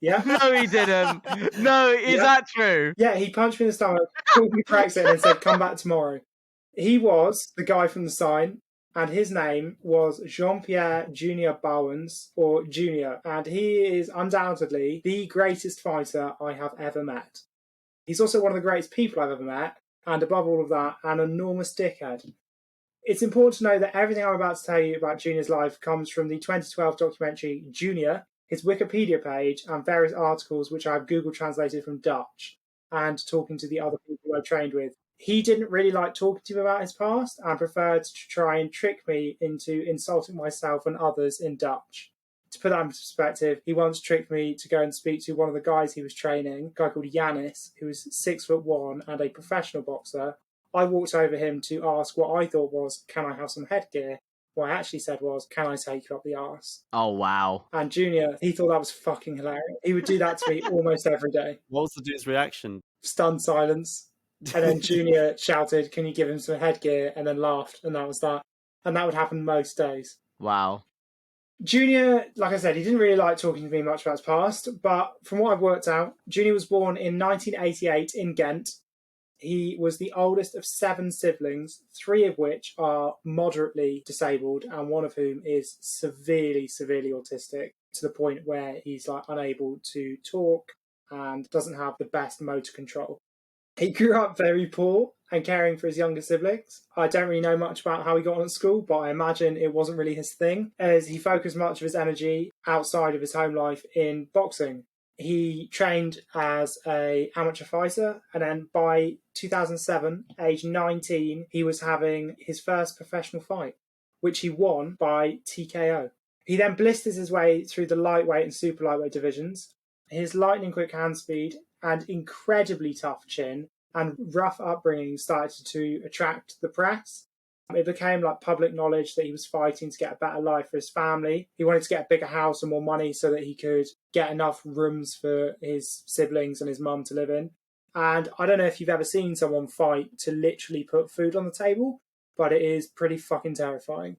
Yeah? No, he didn't. No, is that true? Yeah, he punched me in the stomach, called me Brexit, and said, come back tomorrow. He was the guy from the sign, and his name was Jean-Pierre Junior Bowens, or Junior, and he is undoubtedly the greatest fighter I have ever met. He's also one of the greatest people I've ever met, and above all of that, an enormous dickhead. It's important to know that everything I'm about to tell you about Junior's life comes from the 2012 documentary Junior, his Wikipedia page, and various articles which I have Google translated from Dutch, and talking to the other people I trained with. He didn't really like talking to me about his past and preferred to try and trick me into insulting myself and others in Dutch. To put that into perspective, he once tricked me to go and speak to one of the guys he was training, a guy called Yanis, who was 6'1" and a professional boxer. I walked over him to ask what I thought was, can I have some headgear? What I actually said was, can I take you up the arse? Oh, wow. And Junior, he thought that was fucking hilarious. He would do that to me almost every day. What was the dude's reaction? Stunned silence. And then Junior shouted, can you give him some headgear? And then laughed, and that was that. And that would happen most days. Wow. Junior, like I said, he didn't really like talking to me much about his past, but from what I've worked out, Junior was born in 1988 in Ghent. He was the oldest of 7 siblings, 3 of which are moderately disabled, and one of whom is severely, severely autistic, to the point where he's like unable to talk and doesn't have the best motor control. He grew up very poor and caring for his younger siblings. I don't really know much about how he got on at school, but I imagine it wasn't really his thing, as he focused much of his energy outside of his home life in boxing. He trained as an amateur fighter, and then by 2007, age 19, he was having his first professional fight, which he won by TKO. He then blisters his way through the lightweight and super lightweight divisions. His lightning quick hand speed and incredibly tough chin and rough upbringing started to attract the press. It became like public knowledge that he was fighting to get a better life for his family. He wanted to get a bigger house and more money so that he could get enough rooms for his siblings and his mum to live in. And I don't know if you've ever seen someone fight to literally put food on the table, but it is pretty fucking terrifying.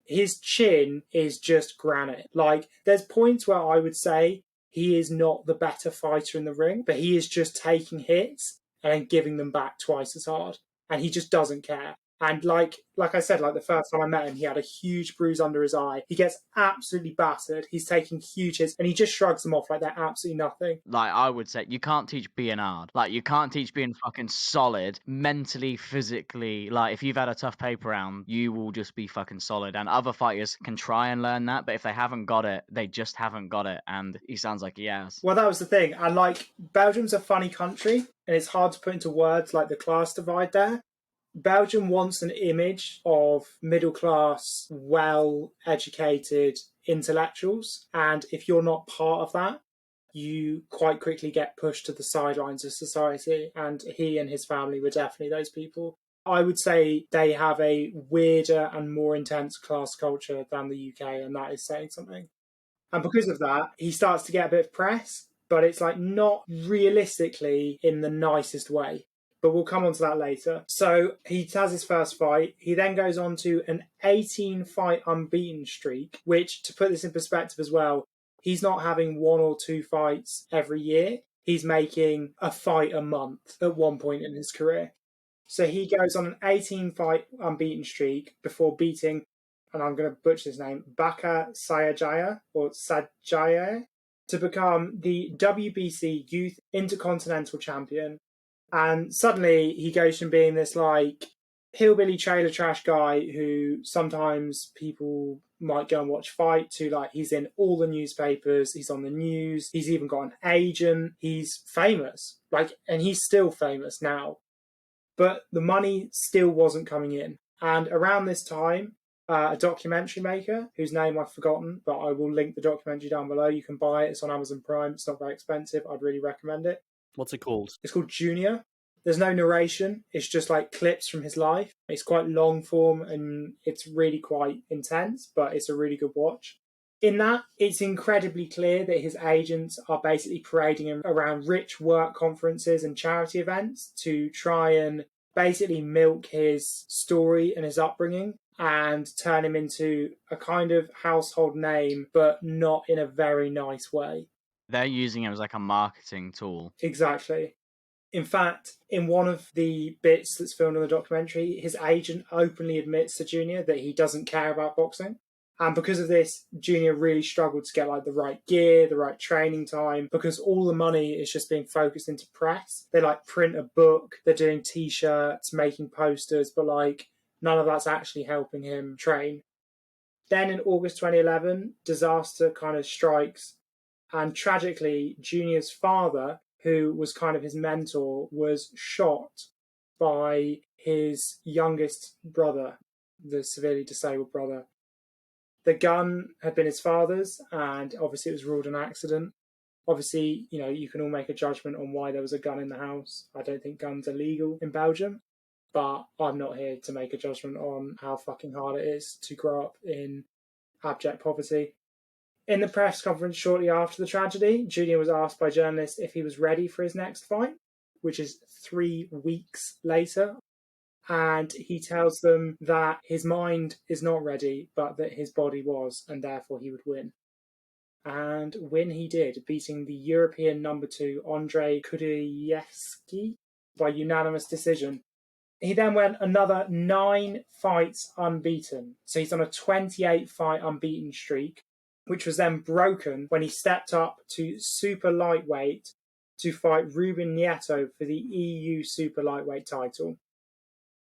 His chin is just granite. Like, there's points where I would say he is not the better fighter in the ring, but he is just taking hits and then giving them back twice as hard. And he just doesn't care. And like I said, like the first time I met him, he had a huge bruise under his eye. He gets absolutely battered. He's taking huge hits and he just shrugs them off like they're absolutely nothing. Like, I would say, you can't teach being hard. Like, you can't teach being fucking solid, mentally, physically. Like, if you've had a tough paper round, you will just be fucking solid. And other fighters can try and learn that, but if they haven't got it, they just haven't got it. And he sounds like he has. Well, that was the thing. And like, Belgium's a funny country and it's hard to put into words like the class divide there. Belgium wants an image of middle-class, well-educated intellectuals, and if you're not part of that, you quite quickly get pushed to the sidelines of society, and he and his family were definitely those people. I would say they have a weirder and more intense class culture than the UK, and that is saying something. And because of that, he starts to get a bit of press, but it's like not realistically in the nicest way. But we'll come on to that later. So he has his first fight. He then goes on to an 18-fight unbeaten streak, which, to put this in perspective as well, he's not having 1 or 2 fights every year. He's making a fight a month at one point in his career. So he goes on an 18-fight unbeaten streak before beating, and I'm going to butcher his name, Baka Sayajaya, or Sajaya, to become the WBC Youth Intercontinental Champion. And suddenly he goes from being this like hillbilly trailer trash guy who sometimes people might go and watch fight to like he's in all the newspapers, he's on the news, he's even got an agent, he's famous. Like, and he's still famous now. But the money still wasn't coming in. And around this time, a documentary maker whose name I've forgotten, but I will link the documentary down below. You can buy it. It's on Amazon Prime. It's not very expensive. I'd really recommend it. What's it called? It's called Junior. There's no narration. It's just like clips from his life. It's quite long form and it's really quite intense, but it's a really good watch. In that, it's incredibly clear that his agents are basically parading him around rich work conferences and charity events to try and basically milk his story and his upbringing and turn him into a kind of household name, but not in a very nice way. They're using him as like a marketing tool. Exactly. In fact, in one of the bits that's filmed in the documentary, his agent openly admits to Junior that he doesn't care about boxing. And because of this, Junior really struggled to get like the right gear, the right training time, because all the money is just being focused into press. They like print a book, they're doing t-shirts, making posters, but like none of that's actually helping him train. Then in August 2011, disaster kind of strikes. And tragically, Junior's father, who was kind of his mentor, was shot by his youngest brother, the severely disabled brother. The gun had been his father's, and obviously it was ruled an accident. Obviously, you can all make a judgment on why there was a gun in the house. I don't think guns are legal in Belgium, but I'm not here to make a judgment on how fucking hard it is to grow up in abject poverty. In the press conference shortly after the tragedy, Junior was asked by journalists if he was ready for his next fight, which is 3 weeks later. And he tells them that his mind is not ready, but that his body was, and therefore he would win. And win he did, beating the European number 2 Andrei Kudryevsky by unanimous decision. He then went another 9 fights unbeaten. So he's on a 28-fight unbeaten streak, which was then broken when he stepped up to super lightweight to fight Ruben Nieto for the EU super lightweight title.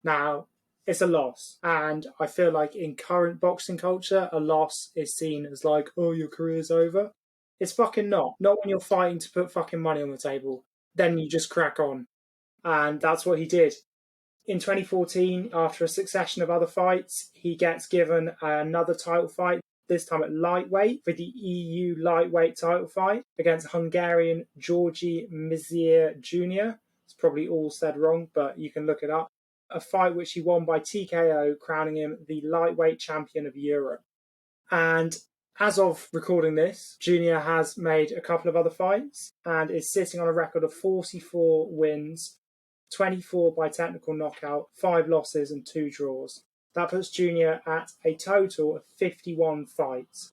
Now, it's a loss, and I feel like in current boxing culture, a loss is seen as like, oh, your career's over. It's fucking not. Not when you're fighting to put fucking money on the table. Then you just crack on. And that's what he did. In 2014, after a succession of other fights, he gets given another title fight, this time at lightweight, for the EU lightweight title fight against Hungarian Georgi Mizier Jr. It's probably all said wrong, but you can look it up. A fight which he won by TKO, crowning him the lightweight champion of Europe. And as of recording this, Junior has made a couple of other fights and is sitting on a record of 44 wins, 24 by technical knockout, 5 losses and 2 draws. That puts Junior at a total of 51 fights,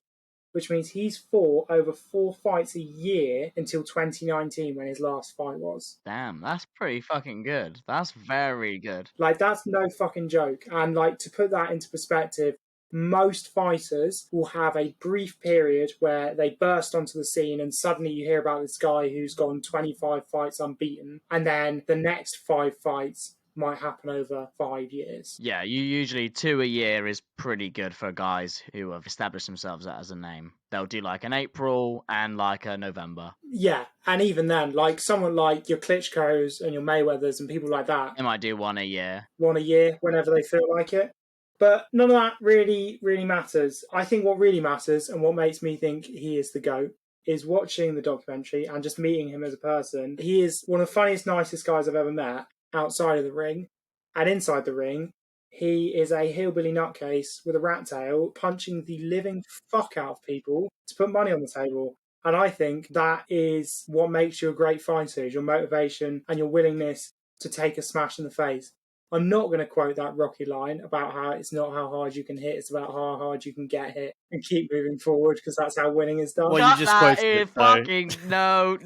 which means he's fought over 4 fights a year until 2019 when his last fight was. Damn, that's pretty fucking good. That's very good. Like, that's no fucking joke. And, like, to put that into perspective, most fighters will have a brief period where they burst onto the scene and suddenly you hear about this guy who's gone 25 fights unbeaten, and then the next 5 fights might happen over 5 years. Yeah, you usually 2 a year is pretty good for guys who have established themselves as a name. They'll do like an April and like a November. Yeah, and even then, like someone like your Klitschko's and your Mayweathers and people like that, They might do 1 a year. 1 a year whenever they feel like it. But none of that really matters. I think what really matters and what makes me think he is the GOAT is watching the documentary and just meeting him as a person. He is one of the funniest, nicest guys I've ever met outside of the ring. And inside the ring, he is a hillbilly nutcase with a rat tail punching the living fuck out of people to put money on the table. And I think that is what makes you a great fighter, is your motivation and your willingness to take a smash in the face. I'm not going to quote that Rocky line about how it's not how hard you can hit, it's about how hard you can get hit and keep moving forward, because that's how winning is done. Well, you just quoted it, fucking no.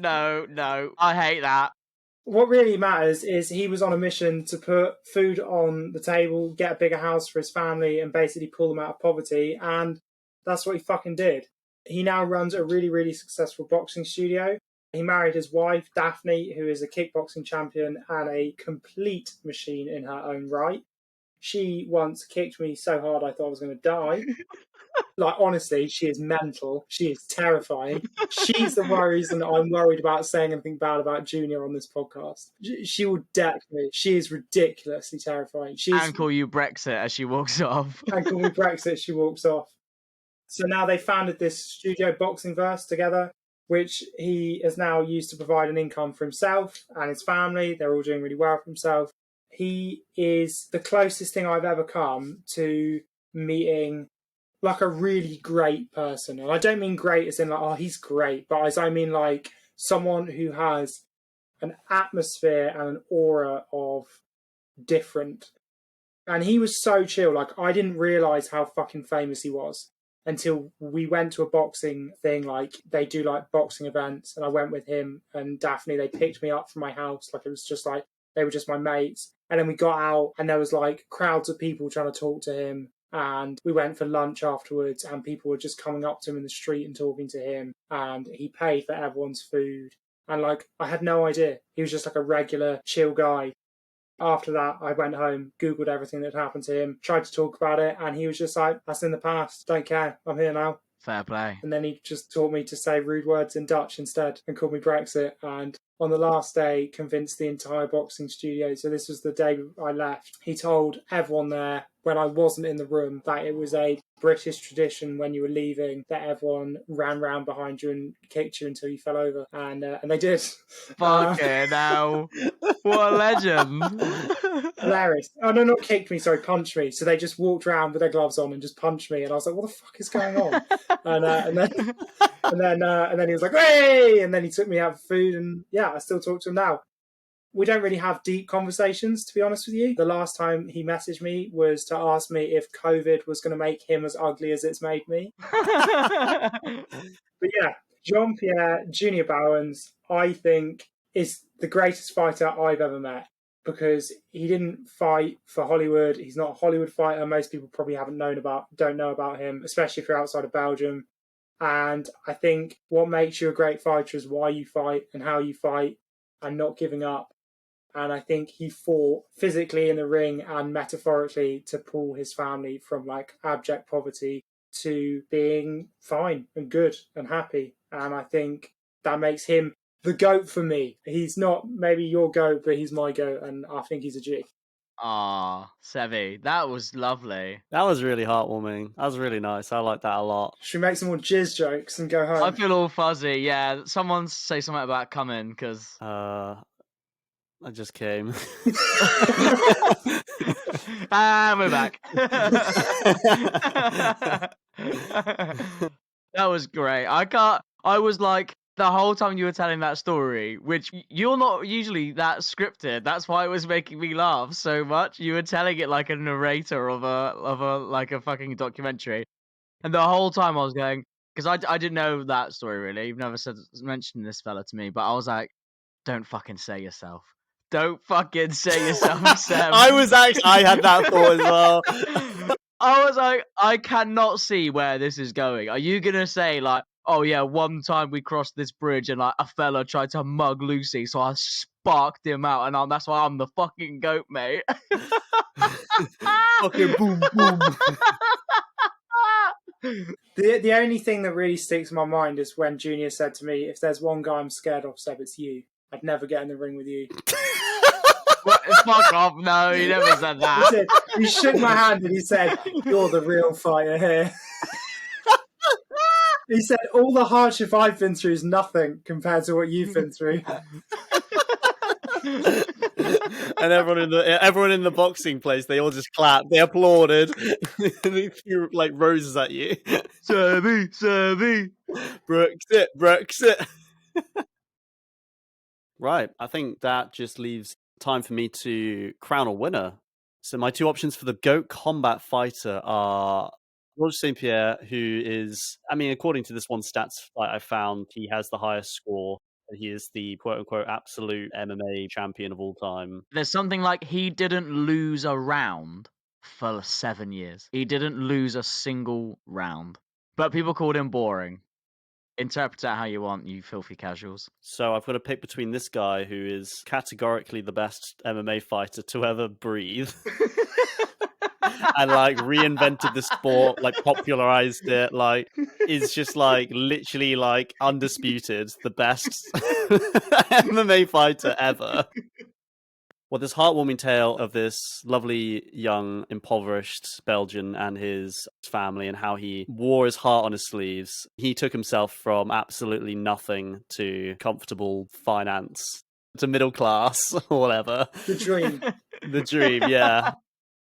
I hate that. What really matters is he was on a mission to put food on the table, get a bigger house for his family, and basically pull them out of poverty, and that's what he fucking did. He now runs a really successful boxing studio. He married his wife, Daphne, who is a kickboxing champion and a complete machine in her own right. She once kicked me so hard I thought I was going to die. Like, honestly, she is mental. She is terrifying. She's the reason I'm worried about saying anything bad about Junior on this podcast. She will deck me. She is ridiculously terrifying. And call you Brexit as she walks off. And call me Brexit as she walks off. So now they founded this studio, Boxing Verse, together, which he has now used to provide an income for himself and his family. They're all doing really well for himself. He is the closest thing I've ever come to meeting like a really great person. And I don't mean great as in like, oh, he's great, but as I mean like someone who has an atmosphere and an aura of different. And he was so chill. Like, I didn't realise how fucking famous he was until we went to a boxing thing. Like, they do like boxing events, and I went with him and Daphne. They picked me up from my house. Like, it was just like, they were just my mates. And then we got out and there was like crowds of people trying to talk to him. And we went for lunch afterwards and people were just coming up to him in the street and talking to him. And he paid for everyone's food. And like, I had no idea. He was just like a regular chill guy. After that, I went home, Googled everything that happened to him, tried to talk about it, and he was just like, that's in the past, don't care, I'm here now. Fair play. And then he just taught me to say rude words in Dutch instead and called me Brexit. And on the last day, convinced the entire boxing studio. So this was the day I left. He told everyone there, when I wasn't in the room, that it was a British tradition when you were leaving that everyone ran round behind you and kicked you until you fell over, and they did. Fucking hell. What a legend. Hilarious. Oh, no, not kicked me, sorry, punched me. So they just walked around with their gloves on and just punched me. And I was like, what the fuck is going on? And then he was like, hey! And then he took me out for food. And yeah, I still talk to him now. We don't really have deep conversations, to be honest with you. The last time he messaged me was to ask me if COVID was going to make him as ugly as it's made me. But yeah, Jean-Pierre Junior Bowens, I think, is the greatest fighter I've ever met, because he didn't fight for Hollywood. He's not a Hollywood fighter. Most people probably don't know about him, especially if you're outside of Belgium. And I think what makes you a great fighter is why you fight and how you fight and not giving up. And I think he fought physically in the ring and metaphorically to pull his family from like abject poverty to being fine and good and happy. And I think that makes him the GOAT for me. He's not maybe your GOAT, but he's my GOAT, and I think he's a G. Ah, Sevi, that was lovely. That was really heartwarming. That was really nice. I like that a lot. Should we make some more jizz jokes and go home? I feel all fuzzy. Yeah, someone say something about coming, because... I just came. And we're back. That was great. I was like, the whole time you were telling that story, which you're not usually that scripted. That's why it was making me laugh so much. You were telling it like a narrator of a like a fucking documentary. And the whole time I was going, because I didn't know that story really. You've never mentioned this fella to me, but I was like, don't fucking say yourself. Don't fucking say yourself, Sam. I had that thought as well. I was like, I cannot see where this is going. Are you gonna say like, oh yeah, one time we crossed this bridge and like a fella tried to mug Lucy, so I sparked him out, and that's why I'm the fucking GOAT, mate. Fucking boom, boom. The only thing that really sticks in my mind is when Junior said to me, if there's one guy I'm scared of, Seb, it's you. I'd never get in the ring with you. What? Fuck off. No, he never said that. He shook my hand and he said, you're the real fighter here. He said, all the hardship I've been through is nothing compared to what you've been through. And everyone in the boxing place, they all just clapped, they applauded, they threw like roses at you. Sebi, Brexit. Right, I think that just leaves time for me to crown a winner. So my two options for the GOAT combat fighter are Georges St-Pierre, who is, I mean, according to this one stats I found, he has the highest score. He is the quote-unquote absolute MMA champion of all time. There's something like he didn't lose a round for 7 years. He didn't lose a single round. But people called him boring. Interpret it how you want, you filthy casuals. So I've got to pick between this guy, who is categorically the best MMA fighter to ever breathe, and like reinvented the sport, like popularized it, like is just like literally like undisputed the best MMA fighter ever. Well, this heartwarming tale of this lovely, young, impoverished Belgian and his family, and how he wore his heart on his sleeves. He took himself from absolutely nothing to comfortable finance, to middle class, or whatever. The dream. The dream, yeah.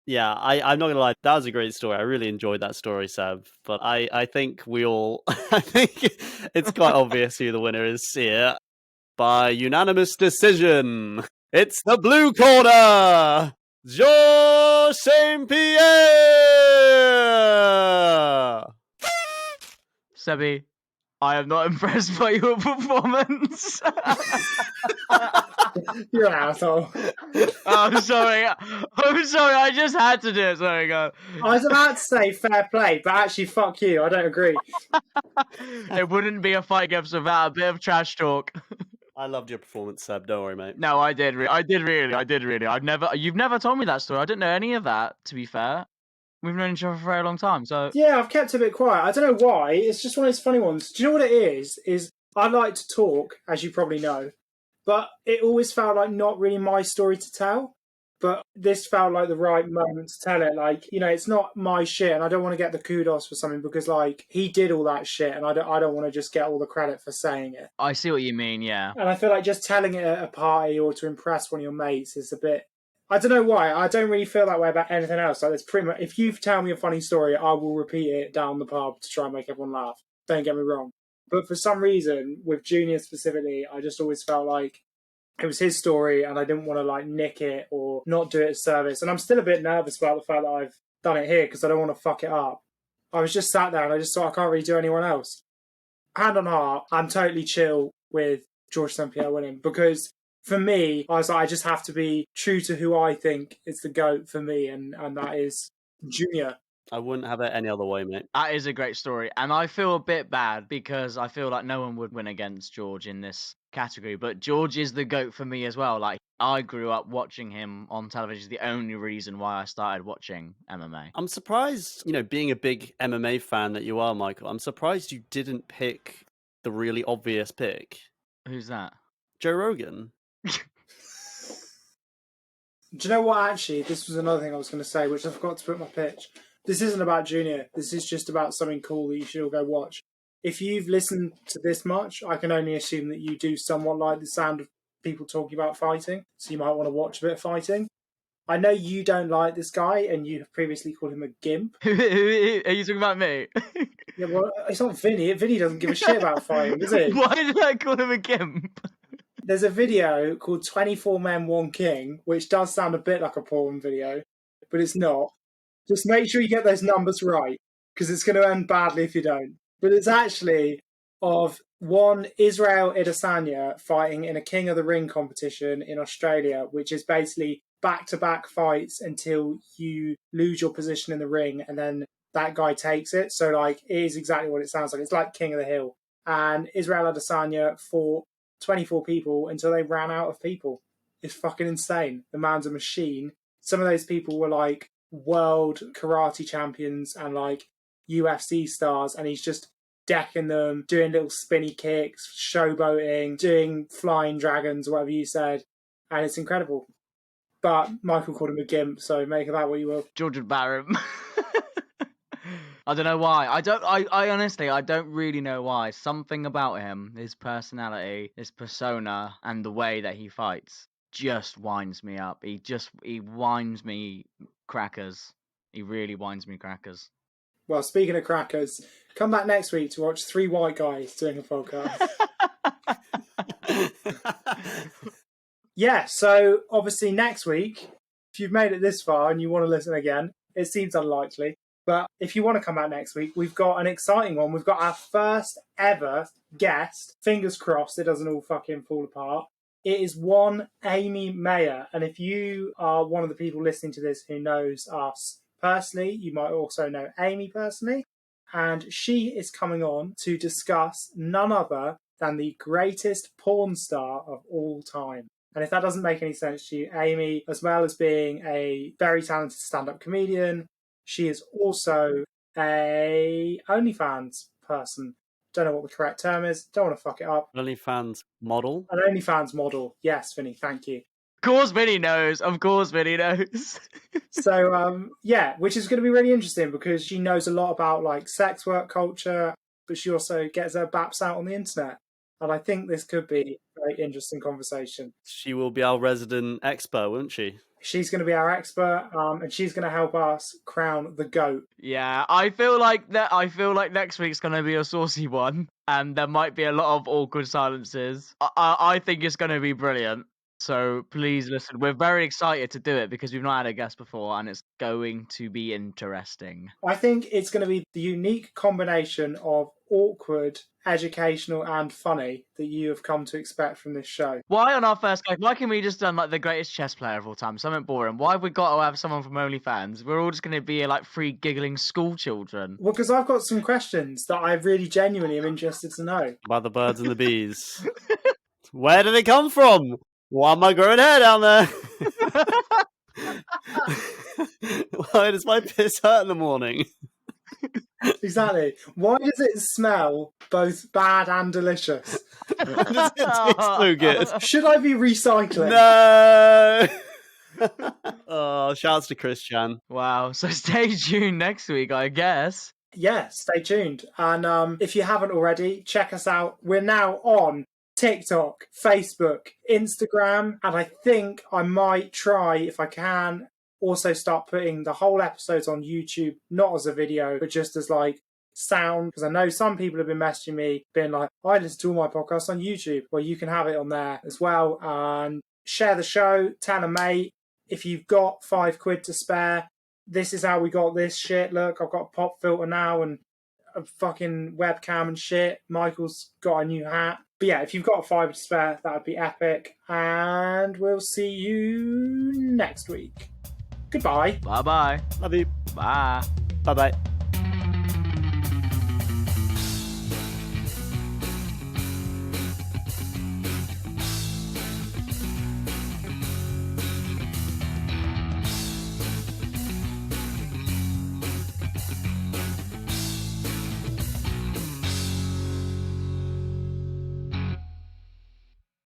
Yeah, I'm not going to lie, that was a great story. I really enjoyed that story, Seb. But I think I think it's quite obvious who the winner is here. By unanimous decision, it's the blue corner, Georges St-Pierre! Sebi, I am not impressed by your performance. You're an asshole. I'm sorry. I just had to do it. Sorry, go. I was about to say fair play, but actually, fuck you. I don't agree. It wouldn't be a fight games without a bit of trash talk. I loved your performance, Seb. Don't worry, mate. No, I did really. You've never told me that story. I didn't know any of that, to be fair. We've known each other for a very long time, so... Yeah, I've kept it a bit quiet. I don't know why. It's just one of those funny ones. Do you know what it is? I like to talk, as you probably know, but it always felt like not really my story to tell. But this felt like the right moment to tell it. Like, you know, it's not my shit, and I don't want to get the kudos for something because, like, he did all that shit, and I don't want to just get all the credit for saying it. I see what you mean, yeah. And I feel like just telling it at a party or to impress one of your mates is a bit... I don't know why. I don't really feel that way about anything else. Like, it's pretty much... If you tell me a funny story, I will repeat it down the pub to try and make everyone laugh. Don't get me wrong. But for some reason, with Junior specifically, I just always felt like it was his story and I didn't want to like nick it or not do it as service. And I'm still a bit nervous about the fact that I've done it here because I don't want to fuck it up. I was just sat there and I just thought I can't really do anyone else. Hand on heart, I'm totally chill with George St. Pierre winning because for me, I was like, I just have to be true to who I think is the GOAT for me, and that is Junior. I wouldn't have it any other way, mate. That is a great story. And I feel a bit bad because I feel like no one would win against George in this category. But George is the GOAT for me as well. Like, I grew up watching him on television. Is the only reason why I started watching MMA. I'm surprised, you know, being a big MMA fan that you are, Michael, I'm surprised you didn't pick the really obvious pick. Who's that? Joe Rogan. Do you know what, actually? This was another thing I was going to say, which I forgot to put in my pitch. This isn't about Junior. This is just about something cool that you should all go watch. If you've listened to this much, I can only assume that you do somewhat like the sound of people talking about fighting, so you might want to watch a bit of fighting. I know you don't like this guy, and you have previously called him a gimp. Are you talking about me? Yeah, well, it's not Vinny. Vinny doesn't give a shit about fighting, does he? Why did I call him a gimp? There's a video called 24 Men, 1 King, which does sound a bit like a porn video, but it's not. Just make sure you get those numbers right, because it's going to end badly if you don't. But it's actually of one Israel Adesanya fighting in a King of the Ring competition in Australia, which is basically back-to-back fights until you lose your position in the ring, and then that guy takes it. So, like, it is exactly what it sounds like. It's like King of the Hill. And Israel Adesanya fought 24 people until they ran out of people. It's fucking insane. The man's a machine. Some of those people were, like, world karate champions and like UFC stars, and he's just decking them, doing little spinny kicks, showboating, doing flying dragons, whatever you said, and it's incredible. But Michael called him a gimp, so make of that what you will. George would batter him. I don't know why. I honestly, I don't really know why. Something about him, his personality, his persona, and the way that he fights just winds me up. He winds me crackers. He really winds me crackers. Well, speaking of crackers, come back next week to watch 3 white guys doing a podcast. Yeah, so obviously next week, if you've made it this far and you want to listen again, it seems unlikely. But if you want to come out next week, we've got an exciting one. We've got our first ever guest. Fingers crossed it doesn't all fucking fall apart. It is one Amy Mayer. And if you are one of the people listening to this who knows us personally, you might also know Amy personally. And she is coming on to discuss none other than the greatest porn star of all time. And if that doesn't make any sense to you, Amy, as well as being a very talented stand-up comedian, she is also a OnlyFans person. Don't know what the correct term is. Don't want to fuck it up. OnlyFans model? An OnlyFans model. Yes, Vinny, thank you. Of course Vinny knows. So, yeah, which is going to be really interesting because she knows a lot about like sex work culture, but she also gets her baps out on the internet. And I think this could be a very interesting conversation. She will be our resident expert, won't she? She's going to be our expert, and she's going to help us crown the GOAT. Yeah, I feel like next week's going to be a saucy one, and there might be a lot of awkward silences. I think it's going to be brilliant. So please listen. We're very excited to do it because we've not had a guest before, and it's going to be interesting. I think it's going to be the unique combination of awkward, educational, and funny that you have come to expect from this show. Why on our first guy? Why can we just done like the greatest chess player of all time? Something boring. Why have we got to have someone from OnlyFans? We're all just going to be like 3 giggling school children. Well, because I've got some questions that I really genuinely am interested to know. About the birds and the bees. Where do they come from? Why am I growing hair down there? Why does my piss hurt in the morning? Exactly. Why does it smell both bad and delicious? Why does it taste so good? Should I be recycling? No! Oh, shouts to Christian. Wow. So stay tuned next week, I guess. Yeah, stay tuned. And if you haven't already, check us out. We're now on TikTok, Facebook, Instagram, and I think I might try, if I can, also start putting the whole episodes on YouTube, not as a video, but just as like sound, because I know some people have been messaging me being like, I listen to all my podcasts on YouTube. Well, you can have it on there as well. And share the show, tell a mate. If you've got £5 to spare, this is how we got this shit. Look, I've got a pop filter now and a fucking webcam and shit. Michael's got a new hat. But yeah, if you've got £5 to spare, that would be epic. And we'll see you next week. Goodbye. Bye-bye. Love you. Bye. Bye-bye.